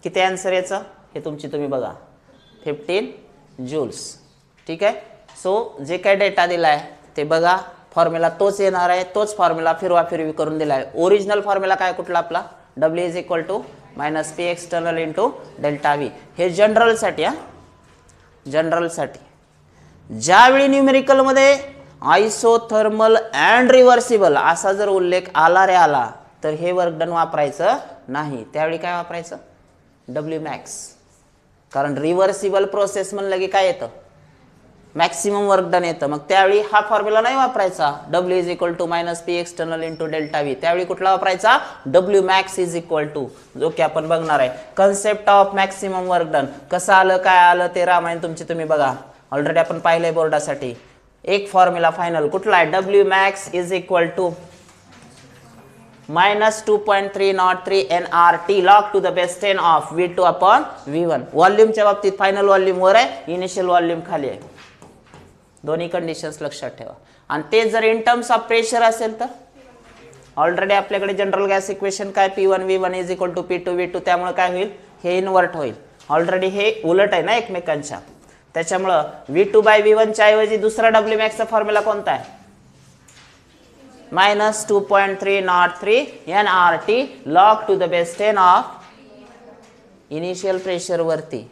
किती आन्सर याचा हे तुमची तुम्ही बघा, 15 joules. ठीक आहे. सो जे काय डेटा दिला आहे ते बघा, फॉर्म्युला तोच येणार आहे, तोच फॉर्म्युला फिरवा फिरवी करून दिला आहे. ओरिजिनल फॉर्म्युला काय कुठला आपला, W is equal to minus P external into delta V. हे जनरलसाठी, जनरलसाठी. ज्यावेळी न्यूमेरिकलमध्ये आयसोथर्मल अँड रिव्हर्सिबल असा जर उल्लेख आला रे आला तर हे वर्क डन वापरायचं नाही. त्यावेळी काय वापरायचं, W मॅक्स. कारण रिव्हर्सिबल प्रोसेस म्हणलं की काय येतं, मॅक्सिमम वर्क डन येतं. मग त्यावेळी हा फॉर्म्युला नाही वापरायचा, W is equal to minus P external into delta V. त्यावेळी कुठला वापरायचा, W max is equal to, जो की आपण बघणार आहे. Concept of maximum work done कसं आलं काय आलं ते रामायण तुमची तुम्ही बघा, ऑलरेडी आपण पाहिलंय बोर्डासाठी. एक फॉर्म्युला फायनल कुठला आहे, W max is equal to minus 2.303 nRT log to the base 10 of V2 upon V1. व्हॉल्यूमच्या बाबतीत फायनल व्हॉल्यूम वर आहे, इनिशियल व्हॉल्यूम खाली आहे. दोन्ही कंडिशन्स लक्षात ठेवा. आणि ते जर इन टर्म्स ऑफ प्रेशर असेल तर ऑलरेडी आपल्याकडे जनरल गॅस इक्वेशन काय, P1 V1 is equal to P2 V2. त्यामुळे काय होईल, हे इन्व्हर्ट होईल. ऑलरेडी हे उलट आहे ना एकमेकांच्या, त्याच्यामुळं V2 बाय V1 च्या ऐवजी दुसरा W मॅक्स चा फॉर्म्युला कोणता आहे, minus 2.303 nRT log to the base 10 of initial pressure वरती,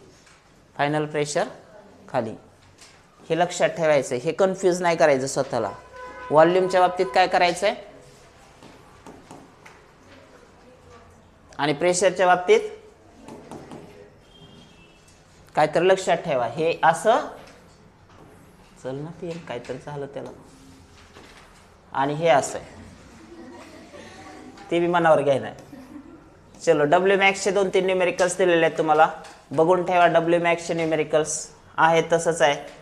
फायनल प्रेशर खाली. हे लक्षात ठेवायचं, हे कन्फ्यूज नाही करायचं स्वतःला. व्हॉल्यूमच्या बाबतीत काय करायचंय आणि प्रेशरच्या बाबतीत काय तर लक्षात ठेवा. हे असं चल ना, ते काहीतरी झालं त्याला, आणि हे असं ते बी मनावर घ्यायला. चलो, W मॅक्सचे 2-3 न्यूमेरिकल्स दिलेले आहेत तुम्हाला, बघून ठेवा. W मॅक्सचे न्यूमेरिकल्स आहेत तसंच आहे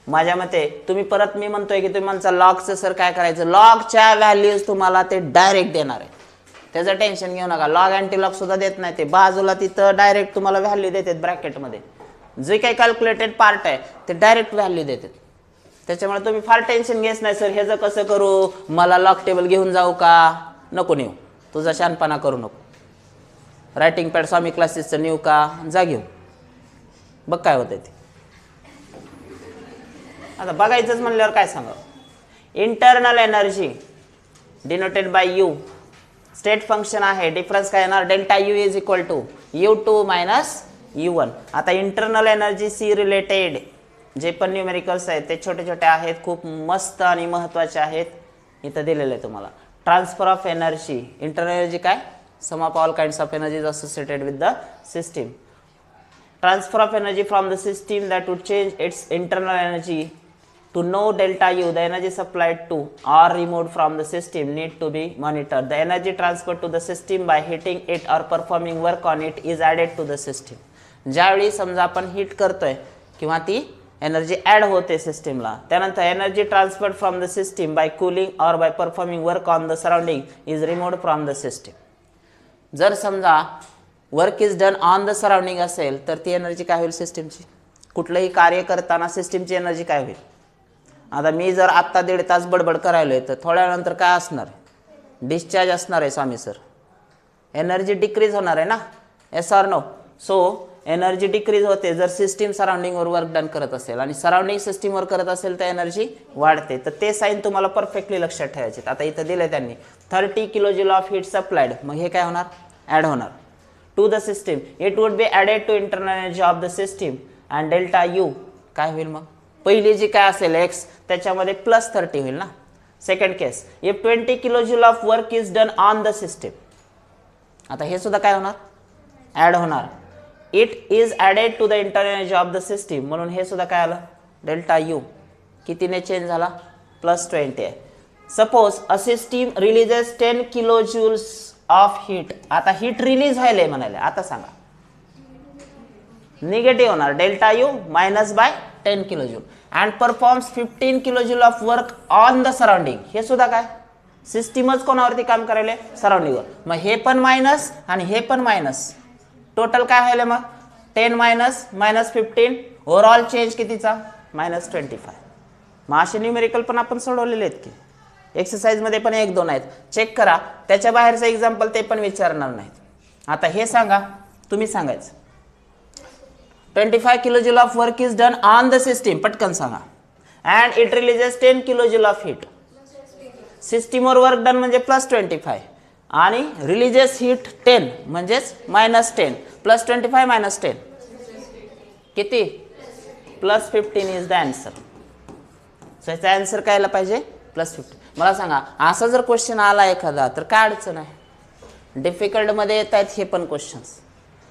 माझ्या मते. तुम्ही परत मी म्हणतोय की तुम्ही म्हणता लॉगचं सर काय करायचं, लॉगच्या व्हॅल्यूज तुम्हाला ते डायरेक्ट देणार आहे, त्याचं टेन्शन घेऊ नका. लॉग अँटी लॉग सुद्धा देत नाही, ते बाजूला तिथं डायरेक्ट तुम्हाला व्हॅल्यू देतात ब्रॅकेटमध्ये. जे काही कॅल्क्युलेटेड पार्ट आहे ते डायरेक्ट व्हॅल्यू देतात. त्याच्यामुळे तुम्ही फार टेन्शन घ्यायच नाही, सर ह्याचं कसं करू, मला लॉग टेबल घेऊन जाऊ का, नको नेऊ, तुझा शानपणा करू नको. रायटिंग पॅड स्वामी क्लासेसचं नेऊ का, जा घेऊ, बघ काय होतंय ते. आता बघायचंच म्हणल्यावर काय सांगा, internal energy denoted by U, state function आहे, डिफरन्स काय येणार, delta U is equal to U2 minus U1. आता इंटरनल एनर्जी सी रिलेटेड जे पण न्यूमेरिकल्स आहेत ते छोटे छोटे आहेत, खूप मस्त आणि महत्त्वाचे आहेत. इथं दिलेलं आहे तुम्हाला. Transfer of energy, internal energy काय, sum of all kinds of energies associated with the system. Transfer of energy from the system that would change its internal energy to no delta U, the energy supplied to or removed from the system need to be monitored. The energy transferred to the system by heating it or performing work on it is added to the system. ज्यावेळी समजा आपण heat करतोय किंवा ती energy add होते सिस्टीमला, त्यानंतर energy transferred from the system by cooling or by performing work on the surrounding is removed from the system. जर समजा work is done on the surrounding असेल तर ती एनर्जी काय होईल सिस्टीमची, कुठलंही कार्य करताना सिस्टीमची एनर्जी काय होईल. आता मी जर आत्ता 1.5 तास बडबड करायलोय तर थोड्या नंतर काय असणार, डिस्चार्ज असणार आहे स्वामी सर, एनर्जी डिक्रीज होणार आहे ना, yes or no. So energy decrease होते जर सिस्टीम सराउंडिंगवर वर्क डन करत असेल, आणि सराउंडिंग सिस्टीमवर करत असेल तर एनर्जी वाढते. तर ते साईन तुम्हाला परफेक्टली लक्षात ठेवायचे. आता इथं दिले त्यांनी 30 किलोजूल ऑफ हीट सप्लाइड, मग हे काय होणार, ॲड होणार to the system. It would be added to internal energy of the system and delta U काय होईल, मग पहिली जी काय असेल एक्स त्याच्यामध्ये +30 होईल ना. Second case, if 20 kilojoule of work is done on the system, आता हे सुद्धा काय होणार, ॲड होणार. It is added to the internal energy of the system, म्हणून हे सुद्धा काय आलं, डेल्टा यू कितीने चेंज झाला, +20 आहे. Suppose a system releases 10 kilojoules of heat. आता हीट रिलीज व्हायला म्हणाले, आता सांगा निगेटिव्ह होणार, delta U minus by 10 kilojoule and performs 15 kilojoule of work on the surrounding. हे सुद्धा काय सिस्टीमच कोणावरती काम करायला, सराउंडिंगवर. मग हे पण मायनस आणि हे पण मायनस, टोटल काय व्हायला मग 10 मायनस मायनस 15, ओव्हरऑल चेंज कितीचा -25. मग असे न्यूमेरिकल पण आपण सोडवलेले आहेत की एक्सरसाइज मध्ये पण 1-2 आहेत, चेक करा. त्याच्या बाहेरचं एक्झाम्पल ते पण विचारणार नाहीत. आता हे सांगा, तुम्ही सांगायचं 25 kilojoule of work is done on the system, पटकन सांगा. And it releases 10 kilojoule of heat. सिस्टीमवर वर्क डन म्हणजे +25 आणि रिलीजेस हीट 10 म्हणजेच -10 +25 -10 किती +15 इज द आन्सर. सो याचा आन्सर काय आला पाहिजे +15. मला सांगा असा जर क्वेश्चन आला एखादा तर काय अडचण आहे. डिफिकल्टमध्ये येत आहेत हे पण क्वेश्चन्स.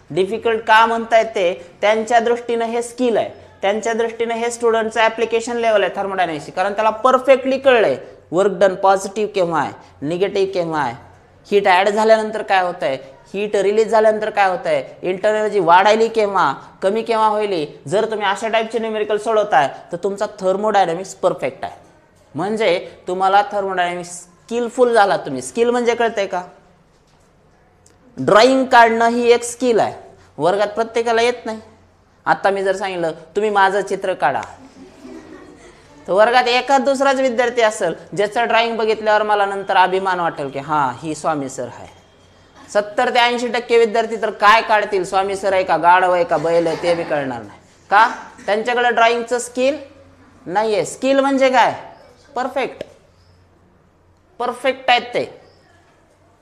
डिफिकल्ट का म्हणतायत ते त्यांच्या दृष्टीनं हे स्किल आहे, त्यांच्या दृष्टीनं हे स्टुडंटचं ॲप्लिकेशन लेवल आहे थर्मोडायनॅमिक्सची. कारण त्याला परफेक्टली कळलंय वर्क डन पॉझिटिव्ह केव्हा आहे, निगेटिव्ह केव्हा आहे, हीट ॲड झाल्यानंतर काय होत आहे, हीट रिलीज झाल्यानंतर काय होत आहे, इंटरनल एनर्जी वाढायली केव्हा, कमी केव्हा होईल. जर तुम्ही अशा टाईपचे न्यूमेरिकल सोडवताय तर तुमचा थर्मोडायनॅमिक्स परफेक्ट आहे. म्हणजे तुम्हाला थर्मोडायनॅमिक्स स्किलफुल झाला तुम्ही. स्किल म्हणजे कळतंय का, ड्रॉइंग काढणं ही एक स्किल आहे, वर्गात प्रत्येकाला येत नाही. आता मी जर सांगितलं तुम्ही माझं चित्र काढा तर वर्गात एखाद दुसराच विद्यार्थी असेल ज्याचं ड्रॉइंग बघितल्यावर मला नंतर अभिमान वाटेल की हां ही स्वामी सर आहे. 70 ते 80% विद्यार्थी तर काय काढतील, स्वामी सर आहे का, गाढव आहे का, बैल आहे ते बी कळणार नाही. का त्यांच्याकडे ड्रॉइंगचं स्किल नाही आहे. स्किल म्हणजे काय, परफेक्ट, परफेक्ट आहेत ते.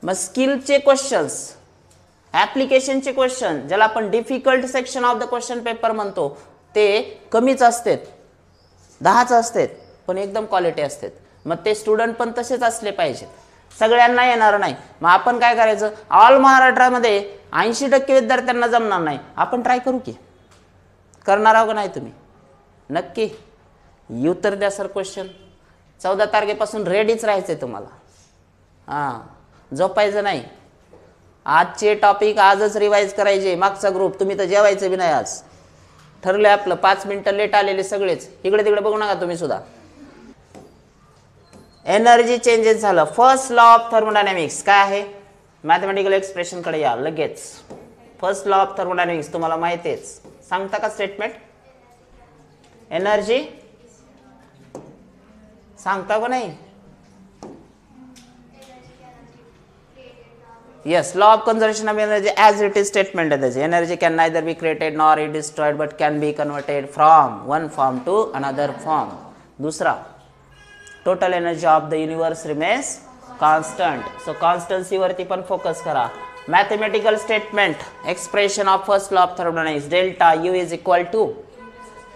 मग स्किलचे क्वेश्चन्स, ॲप्लिकेशनचे क्वेश्चन ज्याला आपण difficult section of the question paper म्हणतो ते कमीच असतात, 10च असतात पण एकदम क्वालिटी असतात. मग ते स्टुडंट पण तसेच असले पाहिजेत, सगळ्यांना येणार नाही. मग आपण काय करायचं, ऑल महाराष्ट्रामध्ये 80% विद्यार्थ्यांना जमणार नाही, आपण ट्राय करू की. करणार आहो का नाही तुम्ही, नक्की. यू तर द्या सर क्वेश्चन. 14 तारखेपासून रेडीच राहायचं तुम्हाला. हां झोपायचं नाही. आजचे टॉपिक आजच रिवाईज करायचे. मागचा ग्रुप तुम्ही तर जेवायचं बी नाही आज, ठरलं आपलं. 5 मिनिटं लेट आलेले सगळेच, इकडे तिकडे बघू नका तुम्ही सुद्धा. एनर्जी चेंजेस झालं. फर्स्ट लॉ ऑफ थर्मोडायनॅमिक्स काय आहे, मॅथमॅटिकल एक्सप्रेशन कडे या लगेच. फर्स्ट लॉ ऑफ थर्मोडायनॅमिक्स तुम्हाला माहिती आहे, सांगता का स्टेटमेंट. एनर्जी सांगता का नाही. Yes, law of conservation of energy as it is statement आहे. Energy can neither be created nor is destroyed but can be converted from one form to another form. दूसरा, total energy of the universe remains constant. So constancy वरती पण focus करा. Mathematical statement, expression of first law of thermodynamics, delta U is equal to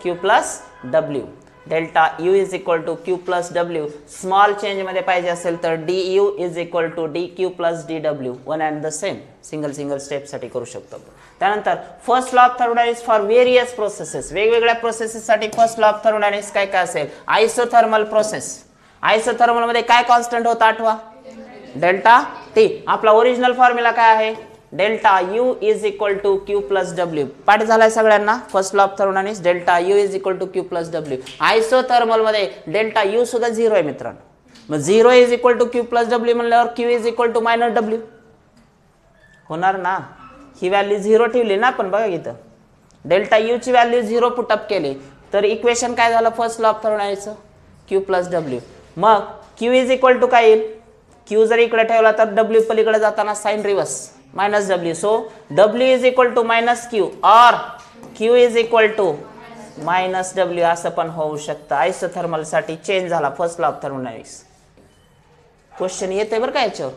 Q plus W. Delta U is equal to Q plus W. Small change मध्ये पाहिजे असेल तर d U is equal to d Q plus d W. One and the same, single स्टेपसाठी करू शकतो. त्यानंतर first law of thermodynamics for various processes, वेगवेगळ्या प्रोसेसेससाठी फर्स्ट लॉ ऑफ थर्मोडायनॅमिक्स काय काय असेल. आयसोथर्मल प्रोसेस, आयसोथर्मल मध्ये काय कॉन्स्टंट होता आठवा, डेल्टा टी. आपला ओरिजिनल फॉर्म्युला काय आहे, delta U is equal to Q plus W. पाठ झालाय सगळ्यांना first law of thermodynamics, delta U is equal to Q plus W. Isothermal मध्ये डेल्टा यू सुद्धा 0 आहे मित्रांनो. मग 0 is equal to Q plus W म्हणल्यावर Q is equal to minus W होणार ना. ही व्हॅल्यू 0 ठेवली ना आपण, बघा इथं डेल्टा यू ची व्हॅल्यू 0 पुटअप केली तर इक्वेशन काय झालं फर्स्ट लॉ ऑफ थर्मोडायनॅमिक्सचं, क्यू प्लस डब्ल्यू. मग क्यू इज इक्वल टू काय येईल, क्यू जर इकडे ठेवला तर डब्ल्यू पलीकडे जाताना sign reverse minus W. So W is equal to minus Q or Q is equal to minus W असं पण होऊ शकतं. आयसोथर्मल साठी चेंज झाला first law of thermodynamics. Question येते बरं का याच्यावर,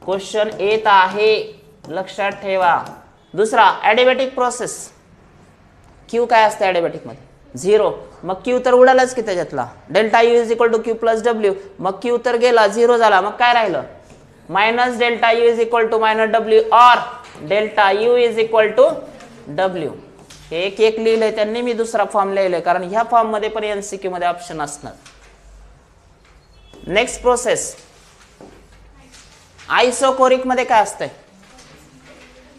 क्वेश्चन येत आहे लक्षात ठेवा. दुसरा ॲडिबॅटिक प्रोसेस, क्यू काय असते ॲडिबॅटिक मध्ये 0. मग क्यू तर उडालाच की त्याच्यातला. Delta U is equal to Q plus W, मग क्यू तर गेला 0 झाला. मग काय राहिलं, minus delta U is equal to minus W और delta U is equal to W. एक एक लिहिलंय त्यांनी, मी दुसरा फॉर्म लिहिलंय कारण ह्या फॉर्म मध्ये पण एमसीक्यू मध्ये ऑप्शन असणार. नेक्स्ट प्रोसेस आयसोकोरिक मध्ये काय असतंय,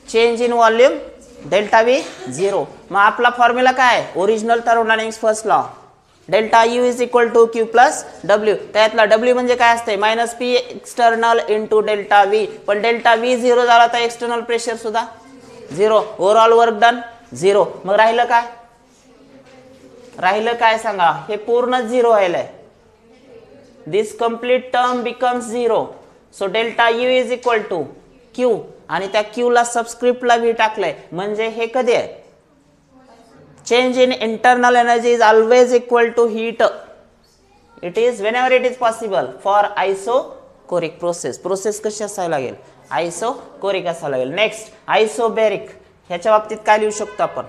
change in volume delta V 0. मग आपला फॉर्म्युला काय original thermodynamics first law delta U is equal to Q plus W. त्यातला डब्ल्यू म्हणजे काय असते minus P external into delta V. पण डेल्टा व्ही 0 झाला तर एक्सटर्नल प्रेशर सुद्धा 0. Overall work done 0. मग राहिलं काय सांगा हे पूर्ण 0 व्हायलंय. This complete term becomes 0. So delta U is equal to Q आणि त्या क्यू ला सबस्क्रिप्टला व्ही टाकलंय म्हणजे हे कधी आहे change in internal energy is always equal to heat. It is whenever it is possible for isochoric process कशी असायला लागेल आयसोकोरिक असायला लागेल. नेक्स्ट आयसोबेरिक ह्याच्या बाबतीत काय लिहू शकतो आपण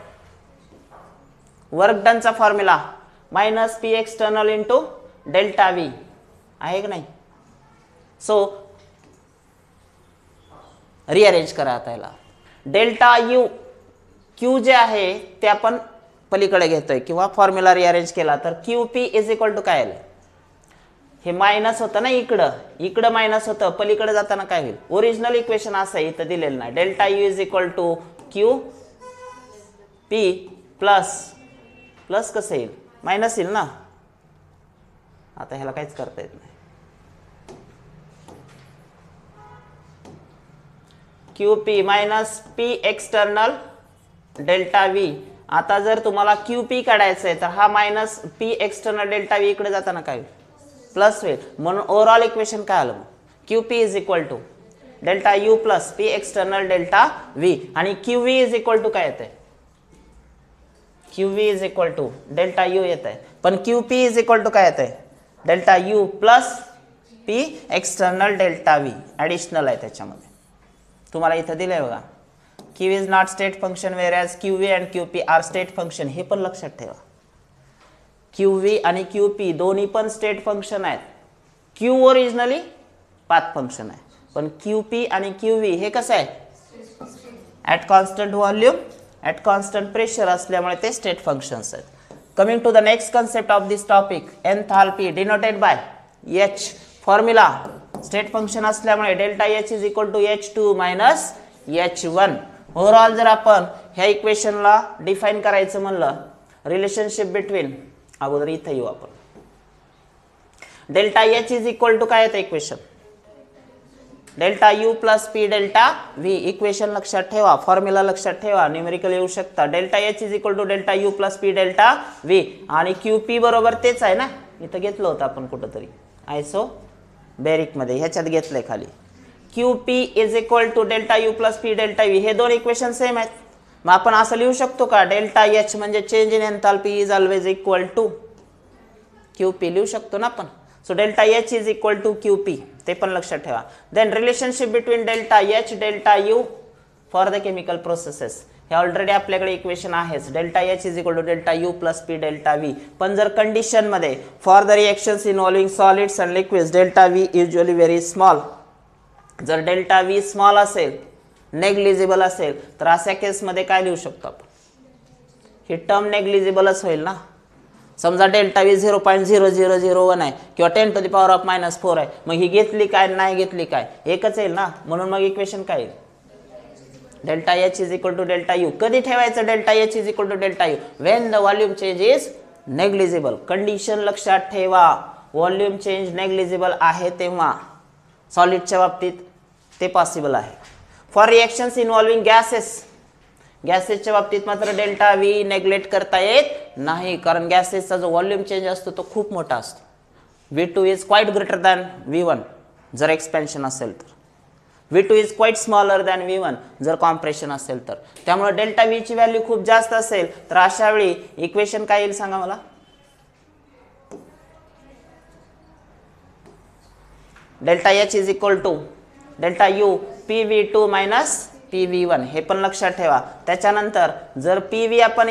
वर्क डनचा formula minus P external into delta V आहे की नाही. सो रिअरेंज करा आता याला डेल्टा यू क्यू जे आहे ते आपण पलीकडे घेतोय किंवा फॉर्म्युला रिअरेंज केला तर Q P is equal to काय आलं हे मायनस होतं ना इकडं मायनस होतं पलीकडे जाताना काय होईल ओरिजिनल इक्वेशन असं इथं दिलेलं नाही delta U is equal to Q P plus कसं येईल मायनस येईल ना. आता ह्याला काहीच करता येत नाही Q P minus P external delta V. आता जर तुम्हाला क्यू पी काढायचं आहे तर हा minus P external delta V इकडे जाताना काय होईल प्लस होईल. म्हणून ओव्हरऑल इक्वेशन काय आलं Q P is equal to delta U plus P external delta V आणि Q V is equal to काय येते Q V is equal to delta U येत आहे पण Q P is equal to काय येत आहे delta U plus P external delta V additional आहे त्याच्यामध्ये तुम्हाला इथं दिलंय बघा. Q is not state function whereas QV and QP are state function. हे पण लक्षात ठेवा QV आणि QP दोन्ही पण स्टेट फंक्शन आहेत. Q ओरिजिनली पाथ फंक्शन आहे पण QP आणि QV हे कसं आहे at constant volume at constant pressure असल्यामुळे ते स्टेट फंक्शन्स आहेत. Coming to the next concept of this topic enthalpy denoted by H. Formula state function असल्यामुळे delta H is equal to H2 minus H1. Overall जर आपण ह्या इक्वेशनला define करायचं म्हणलं relationship between अगोदर इथं येऊ आपण delta H is equal to काय येतं equation delta U plus P delta V. Equation लक्षात ठेवा फॉर्म्युला लक्षात ठेवा न्यूमेरिकल येऊ शकता delta H is equal to delta U plus P delta V आणि क्यू पी बरोबर तेच आहे ना इथं घेतलं होतं आपण कुठंतरी आयसोबेरिक मध्ये ह्याच्यात घेतलंय खाली QP is equal to delta U plus P delta V. हे दोन इक्वेशन सेम आहेत. मग आपण असं लिहू शकतो का डेल्टा H म्हणजे change in enthalpy is always equal to QP लिहू शकतो ना आपण. सो delta H is equal to QP ते पण लक्षात ठेवा. Then relationship between delta H delta U for the chemical processes हे ऑलरेडी आपल्याकडे इक्वेशन आहेच delta H is equal to delta U plus P delta V. पण जर कंडिशन मध्ये for the reactions involving solids and liquids delta V usually very small. जर delta V small असेल negligible असेल तर अशा केसमध्ये काय लिहू शकतो आपण ही टर्म नेग्लिजिबलच होईल ना. समजा डेल्टा व्ही 0.0001 आहे किंवा 10 टू द पॉवर ऑफ -4 आहे मग ही घेतली काय नाही घेतली काय एकच येईल ना. म्हणून मग इक्वेशन काय येईल delta H is equal to delta U. कधी ठेवायचं delta H is equal to delta U when the volume change is negligible. Condition लक्षात ठेवा व्हॉल्यूम चेंज नेग्लिजिबल आहे तेव्हा सॉलिडच्या बाबतीत ते पॉसिबल आहे. फॉर रिएक्शन्स इन्व्हॉल्विंग गॅसेसच्या बाबतीत मात्र डेल्टा व्ही नेग्लेक्ट करता येत नाही कारण गॅसेसचा जो व्हॉल्यूम चेंज असतो तो खूप मोठा असतो. V2 is quite greater than V1 जर एक्सपेन्शन असेल तर V2 is quite smaller than V1 जर कॉम्प्रेशन असेल तर. त्यामुळे डेल्टा व्ही ची व्हॅल्यू खूप जास्त असेल तर अशा वेळी इक्वेशन काय येईल सांगा मला delta H is equal to delta U PV2 minus PV1 हे पण लक्षात ठेवा. त्याच्यानंतर जर PV आपण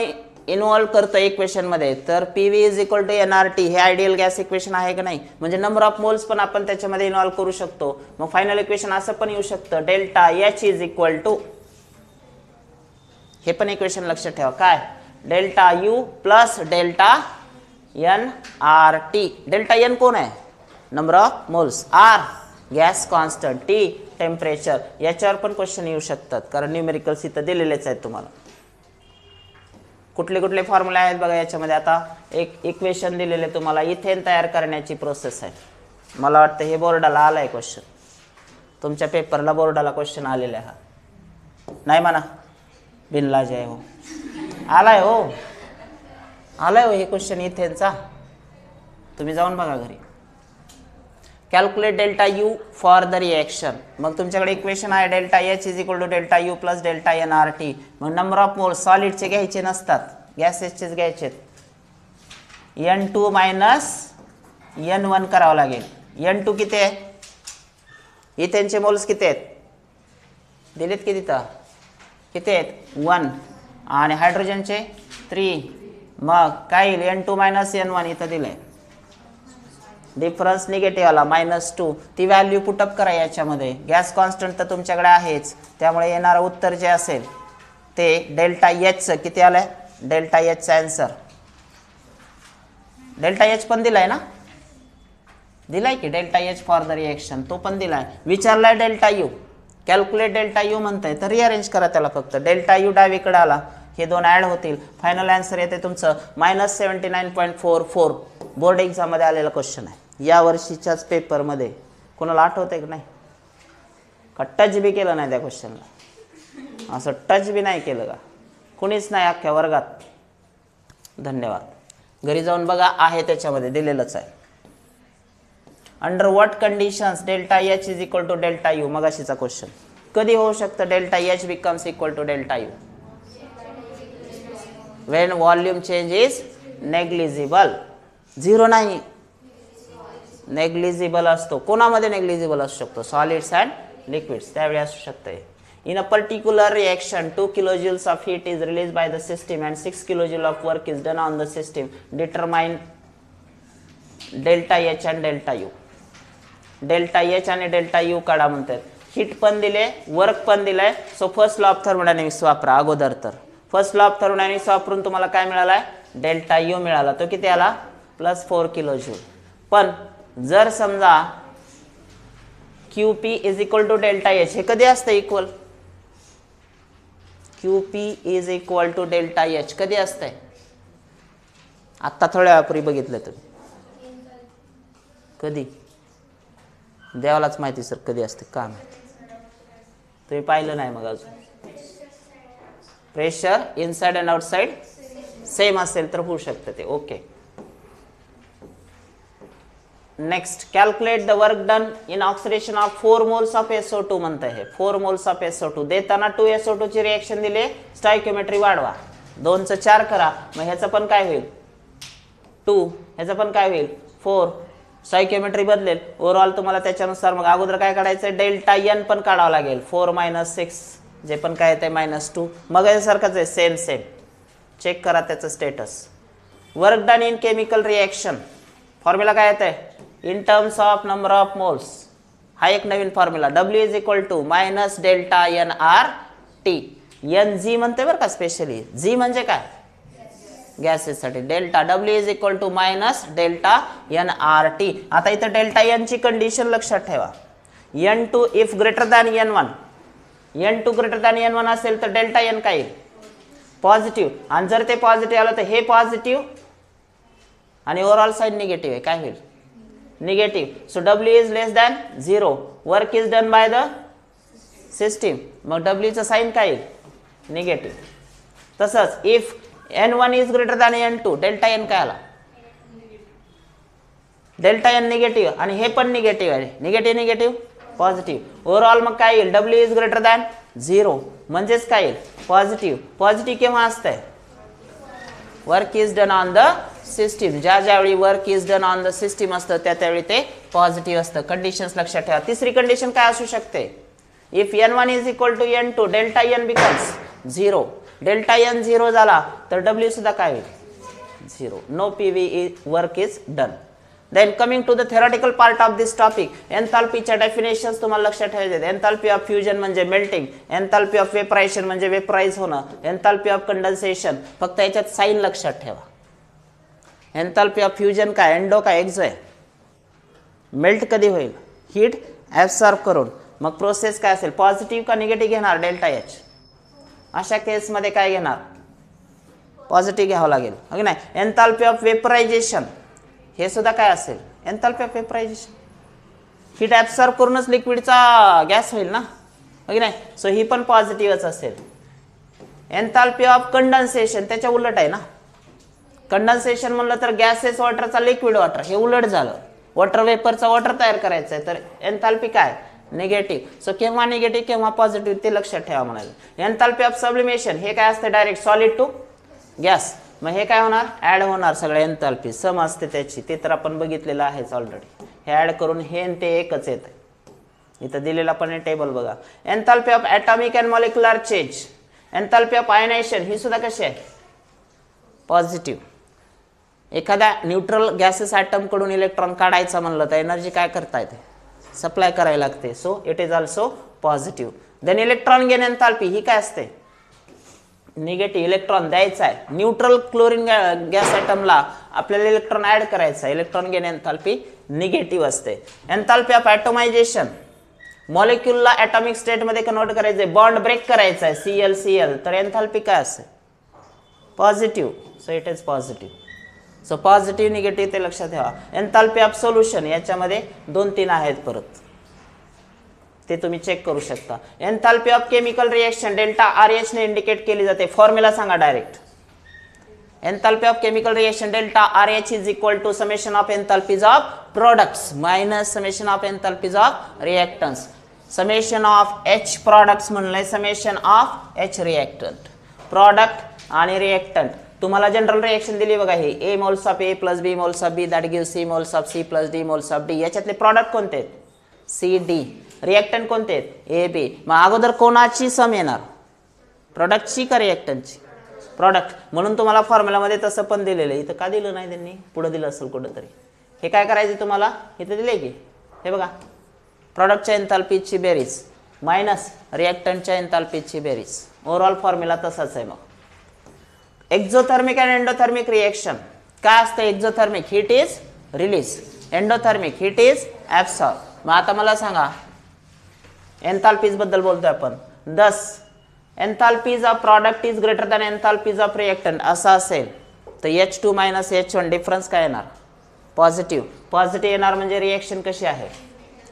इन्व्हॉल्व करतो इक्वेशन मध्ये तर PV is equal to NRT हे आयडियल गॅस इक्वेशन आहे का नाही म्हणजे नंबर ऑफ मोल्स पण आपण त्याच्यामध्ये इन्व्हॉल्व करू शकतो. मग फायनल इक्वेशन असं पण येऊ शकतं delta H is equal to हे पण इक्वेशन लक्षात ठेवा काय delta U plus delta NRT. Delta N कोण आहे number of moles R gas constant, T temperature, याच्यावर पण क्वेश्चन येऊ शकतात कारण न्यूमेरिकल्स इथं दिलेलेच आहेत तुम्हाला. कुठले कुठले फॉर्म्युला आहेत बघा याच्यामध्ये. आता एक इक्वेशन दिलेले तुम्हाला, इथेन तयार करण्याची प्रोसेस आहे. मला वाटतं हे बोर्डाला आला आहे क्वेश्चन, तुमच्या पेपरला बोर्डाला क्वेश्चन आलेला आहे. हा नाही म्हणा बिनलाज आहे हो, आलाय हो, आलाय हो हे क्वेश्चन इथेनचा. तुम्ही जाऊन बघा घरी. Calculate delta U for the reaction. मग तुमच्याकडे इक्वेशन आहे delta H is equal to delta U plus delta N R T. मग नंबर ऑफ मोल सॉलिडचे घ्यायचे नसतात, गॅसेसचेच घ्यायचे. N2 मायनस N1 करावं लागेल. N2 किती आहे, इथेनचे मोल्स किती आहेत दिलेत की तिथं, किती आहेत 1, आणि हायड्रोजनचे 3. मग काय येईल N2 मायनस N1 इथं दिलंय, डिफरन्स निगेटिव्ह आला -2. ती व्हॅल्यू पुटअप करा याच्यामध्ये. गॅस कॉन्स्टंट तर तुमच्याकडे आहेच, त्यामुळे येणारं उत्तर जे असेल ते डेल्टा एचचं किती आलंय, डेल्टा एचचा आन्सर डेल्टा एच पण दिलाय ना, दिलाय की delta H for the reaction, तो पण दिलाय. विचारलाय delta U, calculate delta U म्हणताय तर रिअरेंज करा त्याला फक्त. डेल्टा यू डावीकडे आला, हे दोन ॲड होतील. फायनल आन्सर येते तुमचं -79.44. बोर्ड एक्झाममध्ये आलेला क्वेश्चन आहे या वर्षीच्याच पेपरमध्ये. कोणाला आठवतंय की नाही, का टच बी केलं नाही त्या क्वेश्चनला, असं टच बी नाही केलं का, कुणीच नाही अख्ख्या वर्गात. धन्यवाद. घरी जाऊन बघा, आहे त्याच्यामध्ये दिलेलंच आहे. Under what conditions delta H is equal to delta U. मग अशीचा क्वेश्चन कधी होऊ शकतं delta H becomes equal to delta U, when volume change is negligible. 0 नाही, नेग्लिजिबल असतो. कोणामध्ये नेग्लिजिबल असू शकतो, सॉलिड्स अँड लिक्विड्स, त्यावेळी असू शकतं. In a particular reaction 2 kilojoules of heat is released by the system and 6 kilojoules of work is done on the system. Determine delta H and delta U. Delta H आणि delta you काढा म्हणतात. Heat पण दिले, work पण दिलंय. So first law of thermodynamics वापरा अगोदर. तर फर्स्ट लॉ ऑफ थर्मोडायनेमिक्स वापरून तुम्हाला काय मिळालाय, डेल्टा यू मिळाला. तो किती आला, +4 किलोजूल. पण जर समजा QP is equal to delta H, हे कधी असतं equal, QP is equal to delta H कधी असतंय, आत्ता थोड्या वेळापूर्वी बघितलं तुम्ही. कधी देवालाच माहिती सर कधी असते, का माहिती, तुम्ही पाहिलं नाही. मग अजून pressure inside and outside same असेल तर होऊ शकतं ते. Okay, next calculate the work done in oxidation of 4 moles of SO2 म्हणतं आहे. 4 मोल्स ऑफ SO2 देताना 2SO2 ची रिएक्शन दिले, स्टॉइकियोमेट्री वाढवा, 2चं 4 करा. मग ह्याचं पण काय होईल 2, ह्याचं पण काय होईल 4, स्टॉइकियोमेट्री बदलेल. ओव्हरऑल तुम्हाला त्याच्यानुसार मग अगोदर काय काढायचं, डेल्टा एन पण काढावं लागेल. 4 - 6 जे पण काय येते -2. मग यासारखंच आहे, सेम सेम. चेक करा त्याचं status. Work done in chemical reaction, formula काय येते, in terms of number of moles. हा एक नवीन फॉर्म्युला, W is equal to minus delta NRT. NG म्हणते बरं का स्पेशली, जी म्हणजे काय गॅसेससाठी, delta W is equal to minus delta NRT. आता इथं डेल्टा एन ची कंडिशन लक्षात ठेवा. N2 if greater than N1, N2 greater than N1 असेल तर डेल्टा एन काय येईल, पॉझिटिव्ह. आणि जर ते पॉझिटिव्ह आलं तर हे पॉझिटिव्ह आणि ओव्हरऑल साईड निगेटिव्ह आहे, काय होईल negative. So W is less than 0, work is done by the system. मग W चं साईन काय येईल निगेटिव्ह. तसंच if N1 is greater than N2, delta N काय आला, डेल्टा एन निगेटिव्ह आणि हे पण निगेटिव्ह आहे, निगेटिव्ह निगेटिव्ह पॉझिटिव्ह. ओव्हरऑल मग काय येईल, W इज ग्रेटर दॅन 0 म्हणजेच काय येईल पॉझिटिव्ह. पॉझिटिव्ह केव्हा असतंय, work is done on the system. ज्यावेळी work is done on the system असतं त्यावेळी ते पॉझिटिव्ह असतं. कंडिशन्स लक्षात ठेवा. तिसरी कंडिशन काय असू शकते, if N1 is equal to N2, delta N becomes 0. Delta N 0 झाला तर W सुद्धा काय होईल 0. No PV work is done. Then coming to the theoretical part of this topic, एन्थाल्पीच्या डेफिनेशन्स तुम्हाला लक्षात ठेवायचे. एन्थाल्पी ऑफ फ्युजन म्हणजे मेल्टिंग, एन्थाल्पी ऑफ वेपरायझेशन म्हणजे वेपराइज होणं, एन्थाल्पी ऑफ कंडेन्सेशन. फक्त याच्यात साइन लक्षात ठेवा. एन्थाल्पी ऑफ फ्युजन काय, एंडो काय एक्झो आहे. मेल्ट कधी होईल, हीट ॲब्सॉर्ब करून मग प्रोसेस काय असेल, पॉझिटिव्ह का निगेटिव्ह घेणार डेल्टा एच. अशा केसमध्ये काय घेणार, पॉझिटिव्ह घ्यावं लागेल हो की नाही. एन्थाल्पी ऑफ वेपरायझेशन हे सुद्धा काय असेल, enthalpy of vaporisation. Heat absorb करूनच लिक्विडचा गॅस होईल ना हो की नाही. सो ही पण पॉझिटिव्हच असेल. एन्थाल्पी ऑफ कंडन्सेशन त्याच्या उलट आहे ना. कंडन्सेशन म्हणलं तर गॅसेस वॉटरचा लिक्विड वॉटर, हे उलट झालं. वॉटर वेपरचा वॉटर तयार करायचं आहे तर एन्थाल्पी काय निगेटिव्ह. सो केव्हा निगेटिव्ह केव्हा पॉझिटिव्ह ते लक्षात ठेवा म्हणाले. एन्थाल्पी ऑफ सब्लिमेशन हे काय असते, डायरेक्ट सॉलिड टू गॅस. मग हे काय होणार, ॲड होणार सगळ्या एन्थाल्पी, सम असते त्याची, ते तर आपण बघितलेलं आहेच ऑलरेडी. हे ॲड करून हे आणि ते एकच येतं. इथं दिलेला पण हे टेबल बघा. Enthalpy of atomic and molecular change. Enthalpy of ionisation ही सुद्धा कशी आहे, पॉझिटिव्ह. एखाद्या न्यूट्रल गॅसेस ॲटम कडून इलेक्ट्रॉन काढायचा म्हणलं तर एनर्जी काय करता येते, सप्लाय करायला लागते. So it is also positive. Then electron gain enthalpy ही काय असते, निगेटिव्ह. इलेक्ट्रॉन द्यायचा आहे, न्यूट्रल क्लोरीन गॅस ॲटमला आपल्याला इलेक्ट्रॉन ऍड करायचा, इलेक्ट्रॉन गेन एन्थाल्पी निगेटिव्ह असते. एन्थाल्पी ऑफ ॲटोमायझेशन, मॉलिक्यूलला ॲटॉमिक स्टेटमध्ये कन्वर्ट करायचंय, बॉन्ड ब्रेक करायचा आहे CL तर एन्थाल्पी काय असते, positive. So it is positive. So positive negative ते लक्षात ठेवा. एन्थाल्पी ऑफ सोल्युशन याच्यामध्ये 2-3 आहेत परत, ते तुम्ही चेक करू शकता. Enthalpy of chemical reaction delta RH ने इंडिकेट केली जाते. फॉर्म्युला सांगा direct. Enthalpy of chemical reaction delta RH is equal to summation of enthalpies of products minus summation of enthalpies of reactants. Summation of H products म्हणलंय, summation of H reactant. Product आणि reactant तुम्हाला general reaction दिली बघा, हे A moles of A plus B moles of B that gives C moles of C plus D moles of D. याच्यातले product कोणते आहेत, CD. Reactant कोणते आहेत, AB. मग अगोदर कोणाची सम येणार, प्रोडक्टची का रिएक्टंटची, प्रॉडक्ट. म्हणून तुम्हाला फॉर्म्युलामध्ये तसं पण दिलेलं आहे. इथं का दिलं नाही त्यांनी, पुढे दिलं असेल कुठंतरी. हे काय करायचं तुम्हाला, इथं दिले की हे बघा, प्रॉडक्टच्या एन्थाल्पीची बेरीज मायनस रिएक्टंटच्या एन्थाल्पीची बेरीज. ओव्हरऑल फॉर्म्युला तसाच आहे. मग एक्झोथर्मिक अँड एंडोथर्मिक रिएक्शन काय असतं, exothermic heat is release, endothermic heat is absorb. मग आता मला सांगा, एन्थाल्पीज बद्दल बोलतोय आपण. Thus enthalpies of product is greater than enthalpies of reactant असं असेल तर H2 - H1 डिफरन्स काय येणार, पॉझिटिव्ह. पॉझिटिव्ह येणार म्हणजे रिएक्शन कशी आहे,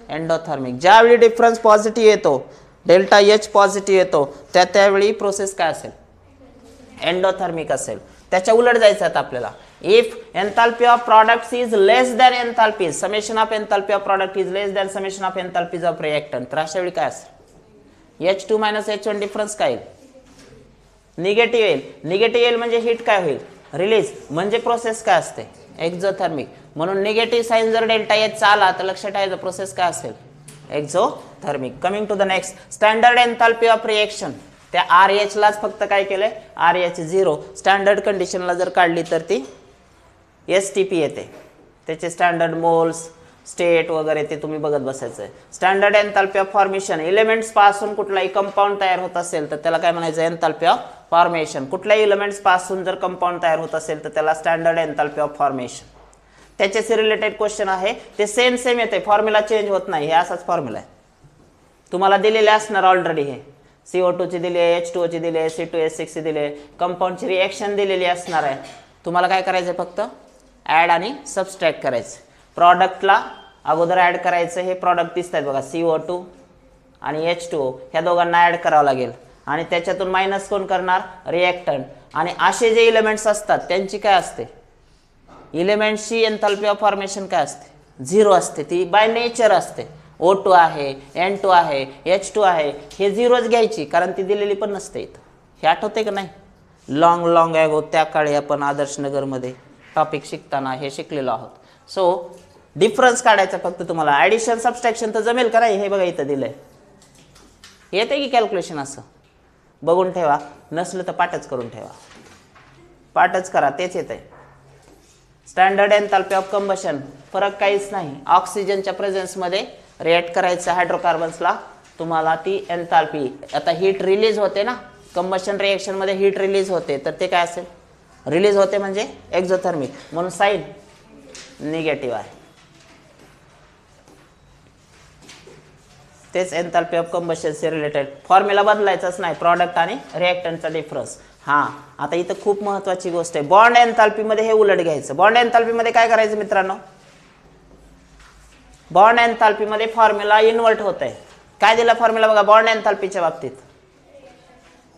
एंडोथर्मिक. ज्यावेळी डिफरन्स पॉझिटिव्ह येतो, डेल्टा H पॉझिटिव्ह येतो, त्यावेळी प्रोसेस काय असेल, एंडोथर्मिक असेल. त्याच्या उलट जायचं आहे आपल्याला. If enthalpy of products is less than enthalpies, summation of enthalpy of product is less than summation of enthalpies of reactant, तर अशा वेळी काय असेल, H2 - H1 डिफरन्स काय येईल, निगेटिव्ह येईल. निगेटिव्ह येईल म्हणजे हीट काय होईल, रिलीज. म्हणजे प्रोसेस काय असते, एक्झोथर्मिक. म्हणून निगेटिव्ह साइन जर डेल्टा H आला तर लक्षात ठेवायचं प्रोसेस काय असेल, exothermic. Coming to the next, standard enthalpy of reaction. त्या RH लाच फक्त काय केलंय, RH 0. स्टँडर्ड कंडिशनला जर काढली तर ती STP येते. त्याचे स्टँडर्ड मोल्स स्टेट वगैरे ते तुम्ही बघत बसायचं आहे. Standard enthalpy of formation, elements पासून कुठलाही कंपाऊंड तयार होत असेल तर त्याला काय म्हणायचं, एन्थाल्पी ऑफ फॉर्मेशन. कुठल्याही एलिमेंट्स पासून जर कंपाऊंड तयार होत असेल तर त्याला स्टँडर्ड एन्थाल्पी ऑफ फॉर्मेशन. त्याच्याशी रिलेटेड क्वेश्चन आहे, ते सेम येते, फॉर्म्युला चेंज होत नाही. हे असाच फॉर्म्युला आहे, तुम्हाला दिलेले असणार ऑलरेडी. हे CO2 ची दिली आहे, H2O ची दिली आहे, C2H6 ची दिली आहे, कंपाऊंडची रिएक्शन दिलेली असणार आहे. तुम्हाला काय करायचं, फक्त ॲड आणि सबस्ट्रॅक्ट करायचं. प्रॉडक्टला अगोदर ॲड करायचं, हे प्रॉडक्ट दिसत आहेत बघा, CO2 आणि H2O, ह्या दोघांना ॲड करावं लागेल. आणि त्याच्यातून मायनस कोण करणार, रिएक्टंट. आणि असे जे इलेमेंट्स असतात त्यांची काय असते, इलेमेंट्सची एन्थाल्पी ऑफ फॉर्मेशन काय असते, 0 असते. ती बाय नेचर असते. O2 आहे, N2 आहे, H2 आहे, हे 0च घ्यायची, कारण ती दिलेली पण नसते इथं. हे आठवते का नाही, लॉंग ॲगो त्या काळी आपण आदर्शनगरमध्ये टॉपिक शिकताना हे शिकलेलो आहोत. सो डिफरन्स काढायचा फक्त तुम्हाला. ॲडिशन सबस्ट्रॅक्शन तर जमेल का नाही, हे बघा इथं दिलंय. येते की कॅल्क्युलेशन, असं बघून ठेवा, नसलं तर पाठच करून ठेवा. पाठच करा, तेच येत आहे. स्टँडर्ड एन्थाल्पी ऑफ कंबशन, फरक काहीच नाही. ऑक्सिजनच्या प्रेझेन्समध्ये रिॲक्ट करायचं हायड्रोकार्बन्सला, तुम्हाला ती एन्थाल्पी. आता हीट रिलीज होते ना, कंबशन रिएक्शनमध्ये हीट रिलीज होते, तर ते काय असेल, रिलीज होते म्हणजे एक्झोथर्मिक. म्हणून साइन निगेटिव्ह आहे. तेच एन्थाल्पी ऑफ कंबशनशी रिलेटेड. फॉर्म्युला बदलायचाच नाही, प्रॉडक्ट आणि रिएक्टंटचा डिफरन्स. हां, आता इथं खूप महत्त्वाची गोष्ट आहे. बॉन्ड एन्थाल्पीमध्ये हे उलट घ्यायचं. बॉन्ड एन्थाल्पीमध्ये काय करायचं मित्रांनो, बॉन्ड एन्थाल्पीमध्ये फॉर्म्युला इन्व्हर्ट होत आहे. काय दिला फॉर्म्युला बघा बॉन्ड एन्थाल्पीच्या बाबतीत.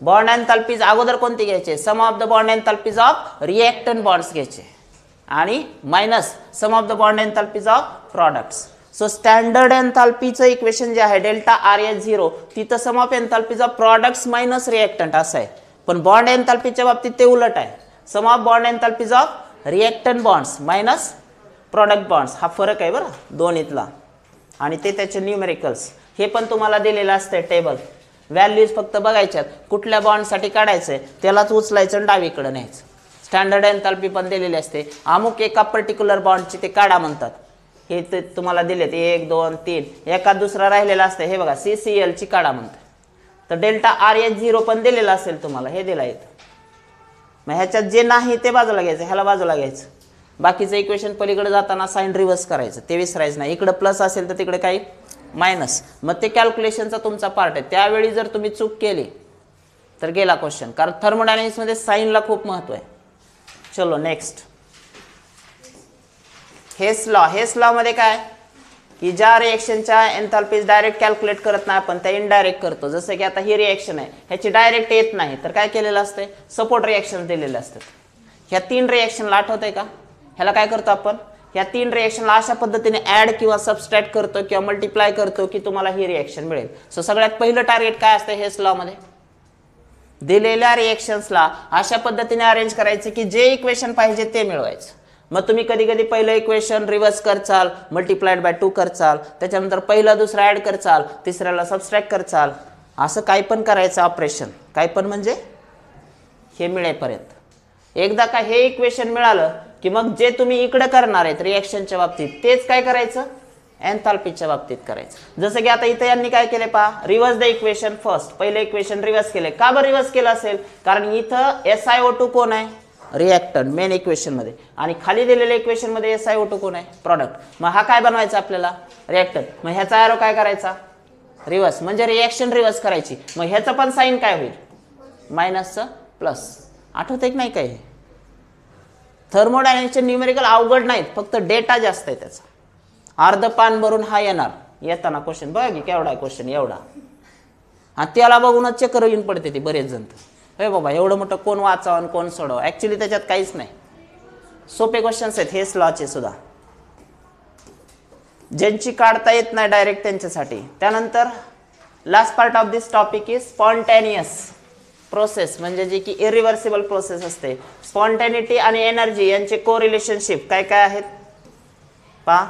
बॉन्ड एन्थाल्पीज अगोदर कोणती घ्यायचे, sum of the bond enthalpies of reactant bonds घ्यायचे आणि minus sum of the bond enthalpies of products. So standard एन्थाल्पीचं इक्वेशन जे आहे डेल्टा RH0, तिथं sum of enthalpies of products minus reactant असं आहे. पण बॉन्ड एन्थाल्पीच्या बाबतीत ते उलट आहे, sum of bond enthalpies of reactant bonds minus product bonds. हा फरक आहे बरं दोन्हीतला. आणि ते त्याचे न्यूमेरिकल्स हे पण तुम्हाला दिलेलं असतं टेबल. व्हॅल्यूज फक्त बघायच्यात, कुठल्या बॉन्डसाठी काढायचं आहे त्यालाच उचलायचं आणि डावीकडे न्यायचं. स्टँडर्ड एन्थाल्पी पण दिलेली असते, अमुक एका पर्टिक्युलर बॉन्डची ते काढा म्हणतात. हे ते तुम्हाला दिलेत 1 2 3, एका दुसरा राहिलेला असतं हे बघा CCl ची काढा म्हणतात. तर डेल्टा RH0 पण दिलेला असेल तुम्हाला, हे दिला येतं. मग ह्याच्यात जे नाही ते बाजूला घ्यायचं, ह्याला बाजूला घ्यायचं. बाकीचं इक्वेशन पलीकडे जाताना साइन रिव्हर्स करायचं, ते विसरायचं नाही. इकडे प्लस असेल तर तिकडे काही मायनस. मग ते कॅल्क्युलेशनचा तुमचा पार्ट आहे. त्यावेळी जर तुम्ही चूक केली तर गेला क्वेश्चन, कारण थर्मोडायनामिक्समध्ये साईनला खूप महत्त्व आहे. चलो नेक्स्ट, हेस लॉ. हेस लॉ मध्ये काय की ज्या रिएक्शनच्या एन्थाल्पीज डायरेक्ट कॅल्क्युलेट करत नाही आपण, त्या इनडायरेक्ट करतो. जसं की आता ही रिएक्शन आहे, ह्याची डायरेक्ट येत नाही तर काय केलेलं असतं, सपोर्ट रिएक्शन दिलेले असतात. ह्या 3 रिएक्शनला आठवतंय का, ह्याला काय करतो आपण, ह्या 3 रिएक्शनला अशा पद्धतीने ऍड किंवा सबस्ट्रॅक्ट करतो किंवा मल्टिप्लाय करतो की तुम्हाला ही रिएक्शन मिळेल. सो सगळ्यात पहिलं टार्गेट काय असतं हेस लॉ मध्ये, दिलेल्या रिएक्शन्सला अशा पद्धतीने अरेंज करायचे की जे इक्वेशन पाहिजे ते मिळवायचं. मग तुम्ही कधी कधी पहिलं इक्वेशन रिव्हर्स करचाल, मल्टिप्लाइड बाय 2 करचाल, त्याच्यानंतर पहिला दुसरा ऍड करचाल, तिसऱ्याला सबस्ट्रॅक्ट करचाल, असं काही पण करायचं ऑपरेशन. काही पण म्हणजे हे मिळेपर्यंत. एकदा का हे इक्वेशन मिळालं की मग जे तुम्ही इकडे करणार आहेत रिएक्शनच्या बाबतीत तेच काय करायचं, एन्थाल्पीच्या बाबतीत करायचं. जसं की आता इथे यांनी काय केले पहा, रिव्हर्स द इक्वेशन फर्स्ट. पहिलं इक्वेशन रिव्हर्स केले. का बरं रिव्हर्स केलं असेल, कारण इथं SiO2 कोण आहे, रिएक्टंट मेन इक्वेशन मध्ये, आणि खाली दिलेल्या इक्वेशन मध्ये SiO2 कोण आहे, प्रॉडक्ट. मग हा काय बनवायचा आपल्याला, रिएक्टंट. मग ह्याचा एरो काय करायचा, रिव्हर्स, म्हणजे रिएक्शन रिव्हर्स करायची. मग ह्याचं पण साइन काय होईल, मायनसचं प्लस. आठवतंय की नाही काय, थर्मोडायनामिक्सचे न्यूमेरिकल अवघड नाहीत, फक्त डेटा जास्त आहे त्याचा. अर्ध पान भरून हा येणार येताना क्वेश्चन. बघा की केवढा आहे क्वेश्चन, एवढा. आणि त्याला बघूनच चक्कर येऊन पडते ते बरेच जण. हे बाबा एवढं मोठं कोण वाचावं आणि कोण सोडव, ऍक्च्युली त्याच्यात काहीच नाही. सोपे क्वेश्चन्स आहेत हेस लॉचे सुद्धा, ज्यांची काढता येत नाही डायरेक्ट त्यांच्यासाठी. त्यानंतर last part of this topic is spontaneous process, म्हणजे जी की इरिव्हर्सिबल प्रोसेस असते. स्पॉन्टेनिटी आणि एनर्जी यांचे को रिलेशनशिप काय काय आहेत पहा.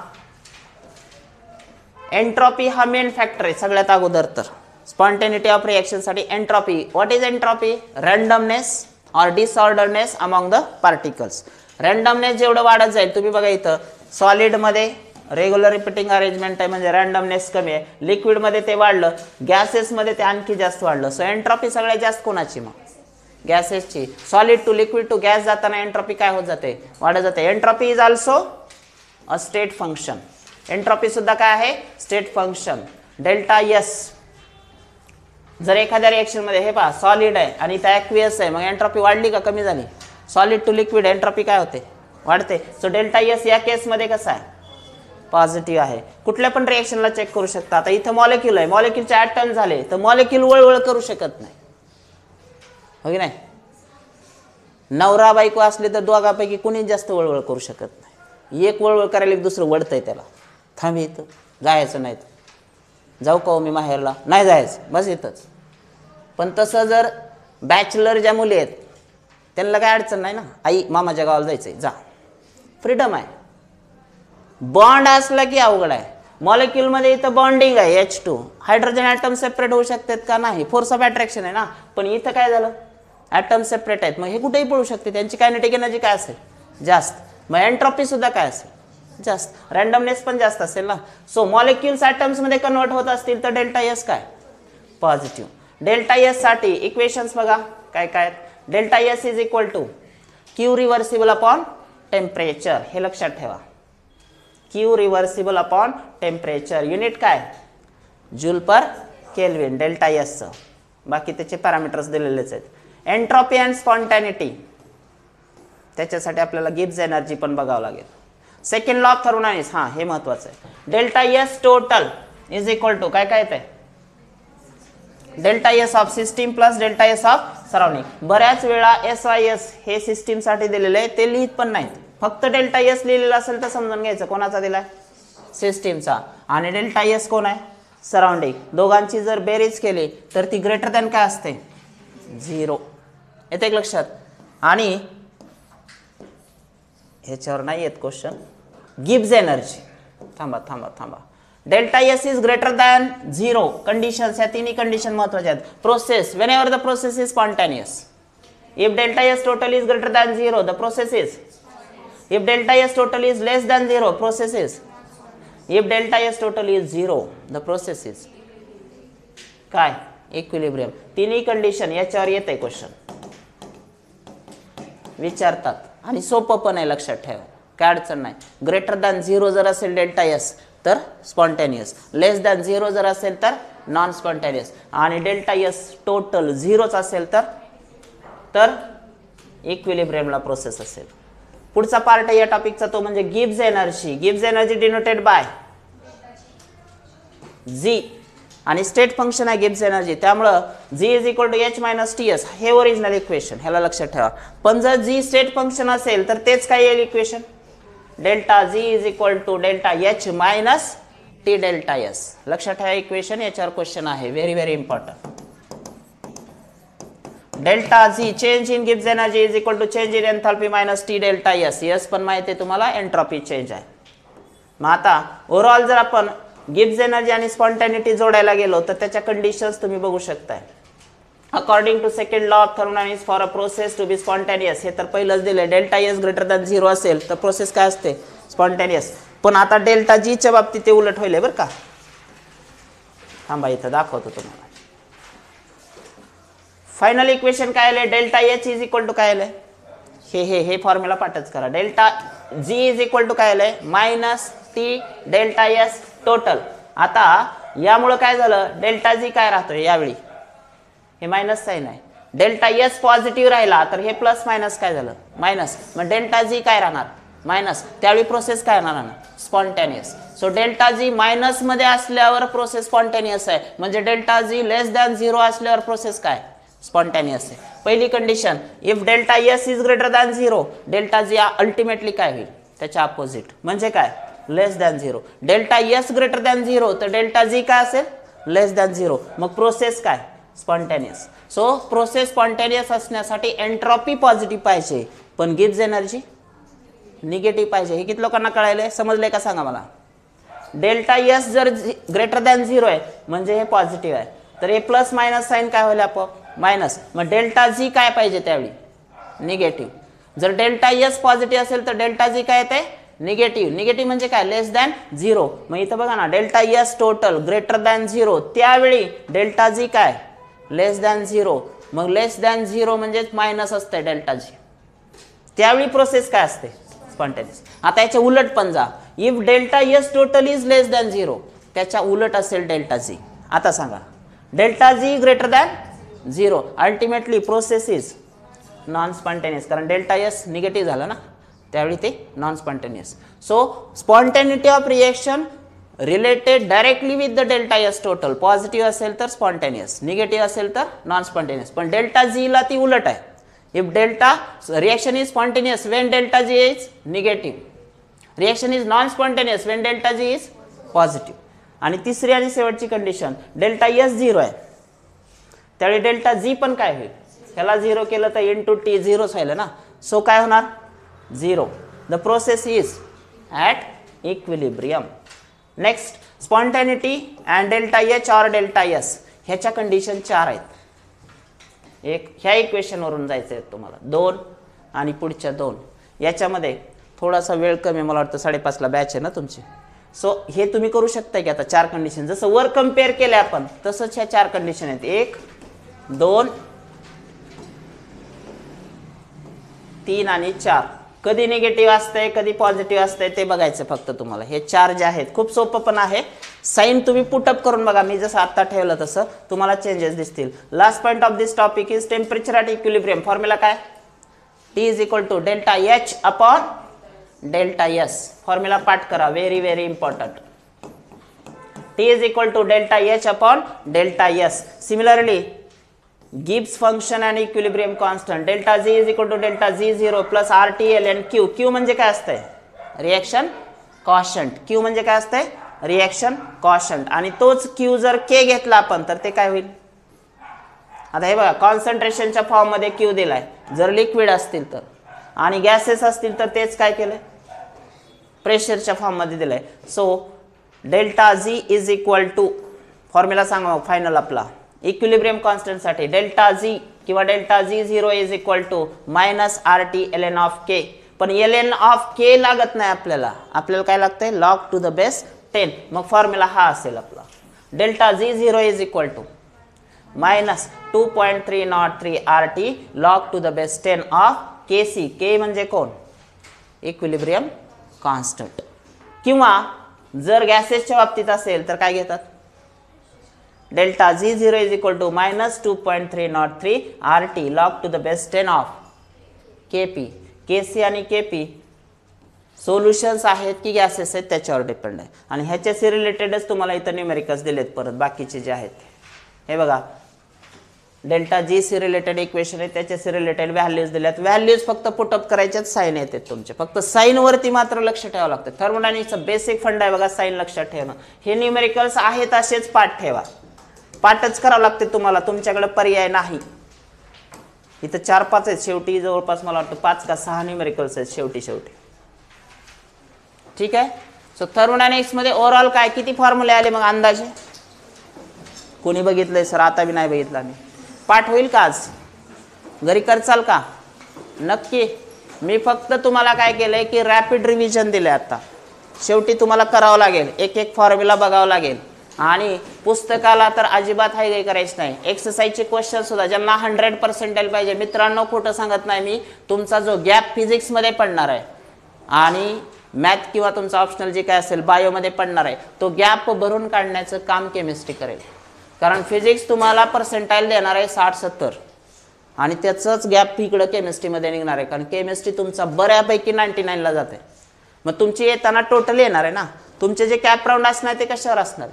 एंट्रॉपी हा मेन फॅक्टर आहे सगळ्यात अगोदर. तर स्पॉन्टेनिटी ऑफ रिएक्शन साठी entropy, what is entropy, randomness or disorderness among the particles. Randomness जेवढं वाढत जाईल, तुम्ही बघा इथं सॉलिड मध्ये रेग्युलर रिपीटिंग अरेंजमेंट आहे म्हणजे रॅन्डमनेस कमी आहे, लिक्विड मध्ये ते वाढलं, गॅसेस मध्ये ते आणखी जास्त वाढलं. सो एंट्रॉपी सगळ्यात जास्त कोणाची, मग गॅसेसची. Solid to liquid to gas जाताना एंट्रॉपी काय होत जाते, वाढत जाते. Entropy is also a state function. Entropy सुद्धा काय आहे, स्टेट फंक्शन. डेल्टा एस, जर एखाद्या रिएक्शन मध्ये हे पहा सॉलिड आहे आणि त्या ॲक्वियस आहे, मग एंट्रॉपी वाढली का कमी झाली, सॉलिड टू लिक्विड एंट्रॉपी काय होते, वाढते. सो डेल्टा एस या केसमध्ये कसा आहे, पॉझिटिव्ह आहे. कुठल्या पण रिएक्शनला चेक करू शकता. आता इथं मॉलिक्यूल आहे, मॉलिक्यूलचे ॲटम झाले तर मॉलिक्यूल वळवळ करू शकत नाही, हो की नाही. नवरा बायको असले तर दोघांपैकी कुणीच जास्त वळवळ करू शकत नाही. एक वळवळ करायला एक दुसरं वळतंय त्याला, थांब इथं जायचं नाही, जाऊ का मी माहेरला, नाही जायचं बस इथंच. पण तसं जर बॅचलर ज्या मुली आहेत त्यांना काय अडचण नाही ना, आई मामाच्या गावाला जायचंय जा, फ्रीडम आहे. बॉन्ड असला की अवघड आहे. मॉलिक्यूलमध्ये इथं बॉन्डिंग आहे H2, हायड्रोजन ॲटम सेपरेट होऊ शकतात का, नाही, फोर्स ऑफ अट्रॅक्शन आहे ना. पण इथं काय झालं, ॲटम सेपरेट आहेत, मग हे कुठेही पळू शकते. त्यांची कायनेटिक एनर्जी काय असेल, जास्त. मग एंट्रॉपी सुद्धा काय असेल, जास्त. रॅन्डमनेस पण जास्त असेल ना. सो मॉलिक्युल्स ॲटम्स मध्ये कन्वर्ट होत असतील तर डेल्टा एस काय, पॉझिटिव्ह. डेल्टा एस साठी इक्वेशन्स बघा काय काय. Delta S is equal to Q reversible upon temperature, हे लक्षात ठेवा. Q reversible upon temperature. Unit काय, joule per kelvin delta S चं, बाकी त्याचे पॅरामीटर्स दिलेलेच आहेत. एंट्रॉपी अँड स्पॉन्टॅनिटी, त्याच्यासाठी आपल्याला गिब्स एनर्जी पण बघावं लागेल. सेकंड लॉ ऑफ थर्मोडायनामिक्स, हां हे महत्वाचं आहे. Delta S total is equal to काय काय येते, delta S of system plus delta S of surrounding. बऱ्याच वेळा SYS हे सिस्टीम साठी दिलेले आहे, ते लिहित पण नाहीत. फक्त डेल्टा एस लिहिलेला असेल तर समजून घ्यायचं कोणाचा दिलाय, सिस्टीमचा. आणि डेल्टा एस कोण आहे, सराउंडिंग. दोघांची जर बेरीज केली तर ती ग्रेटर दॅन काय असते, 0. येते लक्षात. आणि ह्याच्यावर नाही येत क्वेश्चन, गिब्स एनर्जी. थांबा थांबा थांबा. Delta S is greater than 0 conditions, या तिन्ही कंडिशन महत्वाच्या आहेत. Process, Wien ever the process is spontaneous. If delta S total is greater than 0 the process is. If delta S total is less than 0 process is. If delta S total is 0 the process is काय, equilibrium. तिन्ही condition याच्यावर येते question, विचारतात. आणि सोपं पण आहे, लक्षात ठेवा, काय अडचण नाही. ग्रेटर दॅन 0 जर असेल डेल्टा एस तर स्पॉन्टॅनियस, लेस दॅन 0 जर असेल तर नॉन स्पॉन्टॅनियस, आणि डेल्टा एस टोटल 0च असेल तर इक्विलिब्रियमला प्रोसेस असेल. पुढचा पार्ट आहे या टॉपिकचा, तो म्हणजे Gibbs energy. Gibbs energy denoted by G, आणि स्टेट फंक्शन आहे गिब्स एनर्जी, त्यामुळं G is equal to H minus TS हे ओरिजिनल इक्वेशन, ह्याला लक्षात ठेवा. पण जर G स्टेट फंक्शन असेल तर तेच काय येईल equation, delta G is equal to delta H minus T delta S. लक्षात ठेवा इक्वेशन, याच्यावर क्वेश्चन आहे, very very important. Delta G change in Gibbs energy is equal to change in enthalpy minus T delta S. S पण माहिती आहे तुम्हाला, entropy change आहे. मग आता ओव्हरऑल जर आपण गिब्स एनर्जी आणि स्पॉन्टॅनिटी जोडायला गेलो तर त्याच्या कंडिशन्स तुम्ही बघू शकताय. According to second law of thermodynamics for a process to be spontaneous, हे तर पहिलंच दिलंय. डेल्टा एस ग्रेटर दॅन 0 असेल तर प्रोसेस काय असते, स्पॉन्टॅनियस. पण आता डेल्टा G च्या बाबतीत ते उलट होईल बरं का. थांबा इथं दाखवतो तुम्हाला. फायनल इक्वेशन काय आले, delta H is equal to काय आलंय, हे फॉर्म्युला पाठच करा. Delta G is equal to काय आलंय, minus T delta S total. आता यामुळे काय झालं, डेल्टा G काय राहतोय यावेळी, हे मायनस साइन आहे. डेल्टा S पॉझिटिव्ह राहिला तर हे प्लस मायनस काय झालं, मायनस. मग डेल्टा G काय राहणार, मायनस. त्यावेळी प्रोसेस काय राहणार, spontaneous. So delta G minus मध्ये असल्यावर प्रोसेस स्पॉन्टॅनियस आहे, म्हणजे डेल्टा G लेस दॅन 0 असल्यावर प्रोसेस काय, स्पॉन्टॅनियस आहे. पहिली condition, if delta S is greater than 0 delta G ultimately काय होईल, त्याच्या अपोजिट, म्हणजे काय, less than 0. Delta S greater than 0 तर डेल्टा G काय असेल, लेस दॅन 0. मग प्रोसेस काय, स्पॉन्टॅनियस. सो प्रोसेस स्पॉन्टॅनियस असण्यासाठी एंट्रॉपी पॉझिटिव्ह पाहिजे, पण गिब्स एनर्जी निगेटिव्ह पाहिजे. हे किती लोकांना कळायलंय, समजलंय का सांगा मला. डेल्टा S जर ग्रेटर दॅन 0 आहे म्हणजे हे पॉझिटिव्ह आहे, तर हे प्लस मायनस साइन काय होईल, आपोआप मायनस. मग डेल्टा G काय पाहिजे त्यावेळी, निगेटिव्ह. जर डेल्टा S पॉझिटिव्ह असेल तर डेल्टा G काय येते, निगेटिव्ह. निगेटिव्ह म्हणजे काय, लेस दॅन 0. मग इथं बघा ना, delta S total greater than 0, त्यावेळी डेल्टा G काय, लेस दॅन 0. मग लेस दॅन 0 म्हणजे मायनस असते डेल्टा G, त्यावेळी प्रोसेस काय असते, स्पॉन्टॅनियस. आता याच्या उलट पण जा, if delta S total is less than 0 त्याच्या उलट असेल डेल्टा G. आता सांगा, delta G greater than 0 ultimately process is non spontaneous, कारण डेल्टा S निगेटिव्ह झाला ना, त्यावेळी ते non spontaneous. So spontaneity of reaction related directly with the delta S total. Positive असेल तर स्पॉन्टॅनियस, निगेटिव्ह असेल तर नॉन स्पॉन्टॅनियस. पण डेल्टा G ला ती उलट आहे. If delta reaction is spontaneous when delta G is negative, reaction is non spontaneous when delta G is positive. आणि तिसरी आणि शेवटची कंडिशन, डेल्टा S 0 आहे त्यावेळी डेल्टा G पण काय होईल, ह्याला 0 केलं तर इंटू T 0च व्हायला ना. सो काय होणार, 0. The process is at equilibrium. Next, spontaneity and delta H or delta S, ह्याच्या कंडिशन 4 आहेत. एक ह्या इक्वेशन वरून जायचं आहे तुम्हाला, 2 आणि पुढच्या 2. याच्यामध्ये थोडासा वेळ कमी, मला वाटतं 5:30ला बॅच आहे ना तुमची. सो हे तुम्ही करू शकता की आता 4 कंडिशन जसं वर कम्पेअर केले आपण तसंच ह्या 4 कंडिशन आहेत, 1 2 3 आणि 4. कधी निगेटिव्ह असतंय कधी पॉझिटिव्ह असतंय ते बघायचं फक्त तुम्हाला. हे 4 जे आहेत खूप सोपं पण आहे, साइन तुम्ही पुटअप करून बघा, मी जसं आता ठेवलं तसं तुम्हाला चेंजेस दिसतील. Last point of this topic is temperature at equilibrium. Formula काय? T is equal to delta H upon delta S. Formula पाठ करा, very very important. T is equal to delta H upon delta S. Similarly, Gibbs function and equilibrium constant. Delta Z is equal to delta Z0 plus RT ln Q. Q म्हणजे काय असतंय? Reaction कॉशंट. Q म्हणजे काय असतंय? Reaction कॉशंट. आणि तोच Q जर K घेतला आपण तर ते काय होईल? आता हे बघा, कॉन्सन्ट्रेशनच्या फॉर्म मध्ये Q दिलाय. जर लिक्विड असतील तर, आणि गॅसेस असतील तर तेच काय केलंय? प्रेशरच्या फॉर्म मध्ये दिलंय. So delta Z is equal to, formula सांगा फायनल आपला इक्विलिब्रियम कॉन्स्टंट साठी. डेल्टा Z किंवा delta Z0 is equal to minus RT ln of K. पण ln ऑफ K लागत नाही आपल्याला, आपल्याला काय लागतंय? Log to the base 10. मग फॉर्म्युला हा असेल आपला. Delta Z0 is equal to minus 2.303 RT log to the base 10 of KC. K म्हणजे कोण? Equilibrium constant. किंवा जर गॅसेसच्या बाबतीत असेल तर काय घेतात? Delta Z0 is equal to minus 2.303 RT log to the base 10 of KP. KC आणि KP सोल्युशन्स आहेत की गॅसेस आहेत त्याच्यावर डिपेंड आहे. आणि ह्याच्याशी रिलेटेडच तुम्हाला इथं न्यूमेरिकल्स दिलेत परत बाकीचे जे आहेत. हे बघा, डेल्टा G सी रिलेटेड इक्वेशन आहे, त्याच्याशी रिलेटेड व्हॅल्यूज दिल्यात. व्हॅल्यूज फक्त पुटअप करायच्यात, साईन येतात तुमचे. फक्त साईन वरती मात्र लक्ष ठेवावं लागतं. थर्मोडायनॅमिक्सचा बेसिक फंड आहे बघा, साईन लक्षात ठेवणं. हे न्यूमेरिकल्स आहेत असेच पाठ ठेवा. पाठच करावं लागते तुम्हाला, तुमच्याकडे पर्याय नाही. इथं 4-5 आहेत शेवटी, जवळपास मला वाटतं 5 का 6 न्यूमेरिकल्स आहेत शेवटी. ठीक आहे. सो थर्मोडायनॅमिक्स मध्ये ओव्हरऑल काय किती फॉर्म्युले आले मग अंदाजे? कोणी बघितलंय सर? आता बी नाही बघितलं मी. पाठ होईल का आज? घरी करचाल का? नक्की. मी फक्त तुम्हाला काय केलंय की रॅपिड रिव्हिजन दिले. आता शेवटी तुम्हाला करावं लागेल, एक एक फॉर्म्युला बघावं लागेल. आणि पुस्तकाला तर अजिबात हायगाई करायची नाही. एक्सरसाइजचे क्वेश्चन सुद्धा ज्यांना 100% पाहिजे, मित्रांनो खोटं सांगत नाही मी, तुमचा जो गॅप फिजिक्स मध्ये पडणार आहे आणि मॅथ किंवा तुमचा ऑप्शनल जे काय असेल बायोमध्ये पडणार आहे, तो गॅप भरून काढण्याचं काम केमिस्ट्री करेल. कारण फिजिक्स तुम्हाला पर्सेंटाईल देणार आहे 60-70 आणि त्याचंच गॅप इकडं केमिस्ट्रीमध्ये निघणार आहे. कारण केमिस्ट्री तुमचा बऱ्यापैकी 99ला जाते. मग तुमची येताना टोटल येणार आहे ना. तुमचे जे कॅप राऊंड असणार ते कशावर असणार?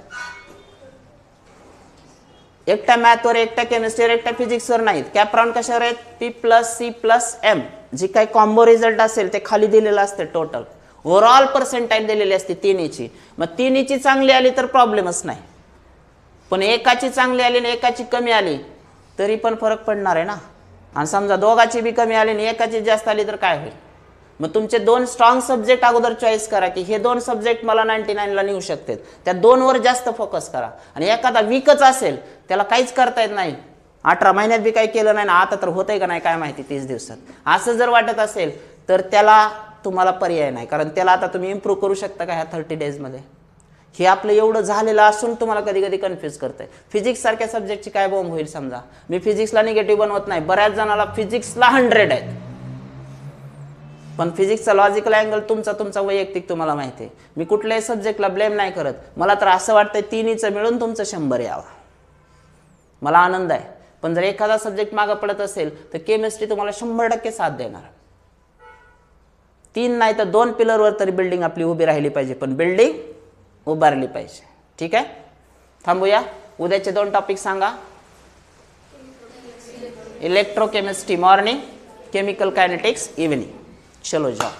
एकट्या मॅथवर, एकट्या केमिस्ट्रीवर, एकट्या फिजिक्सवर नाहीत. कॅप राऊंड कशावर आहेत? P+C+M. जी काही कॉम्बो रिझल्ट असेल ते खाली दिलेलं असते टोटल. ओव्हरऑल पर्सेंटाईल दिलेली असते तिन्हीची. मग तिन्हीची चांगली आली तर प्रॉब्लेमच नाही. पण एकाची चांगली आली आणि एकाची कमी आली तरी पण फरक पडणार आहे ना. आणि समजा दोघाची बी कमी आली आणि एकाची जास्त आली तर काय होईल? मग तुमचे 2 स्ट्रॉंग सब्जेक्ट अगोदर चॉईस करा की हे 2 सब्जेक्ट मला 99ला नेऊ शकतात. त्या 2 वर जास्त फोकस करा. आणि एखादा वीकच असेल त्याला काहीच करता येत नाही, 18 महिन्यात बी काही केलं नाही ना, आता तर होतंय का नाही काय माहिती 30 दिवसात, असं जर वाटत असेल तर त्याला तुम्हाला पर्याय नाही. कारण त्याला आता तुम्ही इम्प्रूव्ह करू शकता का ह्या 30 डेजमध्ये? हे आपलं एवढं झालेलं असून तुम्हाला कधी कधी कन्फ्यूज करतंय. फिजिक्स सारख्या सब्जेक्टची काय बॉम्ब होईल? समजा मी फिजिक्सला निगेटिव्ह बनवत नाही, बऱ्याच जणाला फिजिक्सला 100 आहेत, पण फिजिक्सचा लॉजिकल अँगल तुमचा वैयक्तिक तुम्हाला माहिती आहे. मी कुठल्याही सब्जेक्टला ब्लेम नाही करत. मला तर असं वाटतंय तिन्हीचं मिळून तुमचं 100 यावं, मला आनंद आहे. पण जर एखादा सब्जेक्ट मागं पडत असेल तर केमिस्ट्री तुम्हाला 100% साथ देणार. 3 नाही तर 2 पिलरवर तरी बिल्डिंग आपली उभी राहिली पाहिजे, पण बिल्डिंग उभारली पाहिजे. ठीक आहे, थांबूया. उद्याचे 2 टॉपिक सांगा. Electrochemistry morning, chemical kinetics evening. चलो जाओ.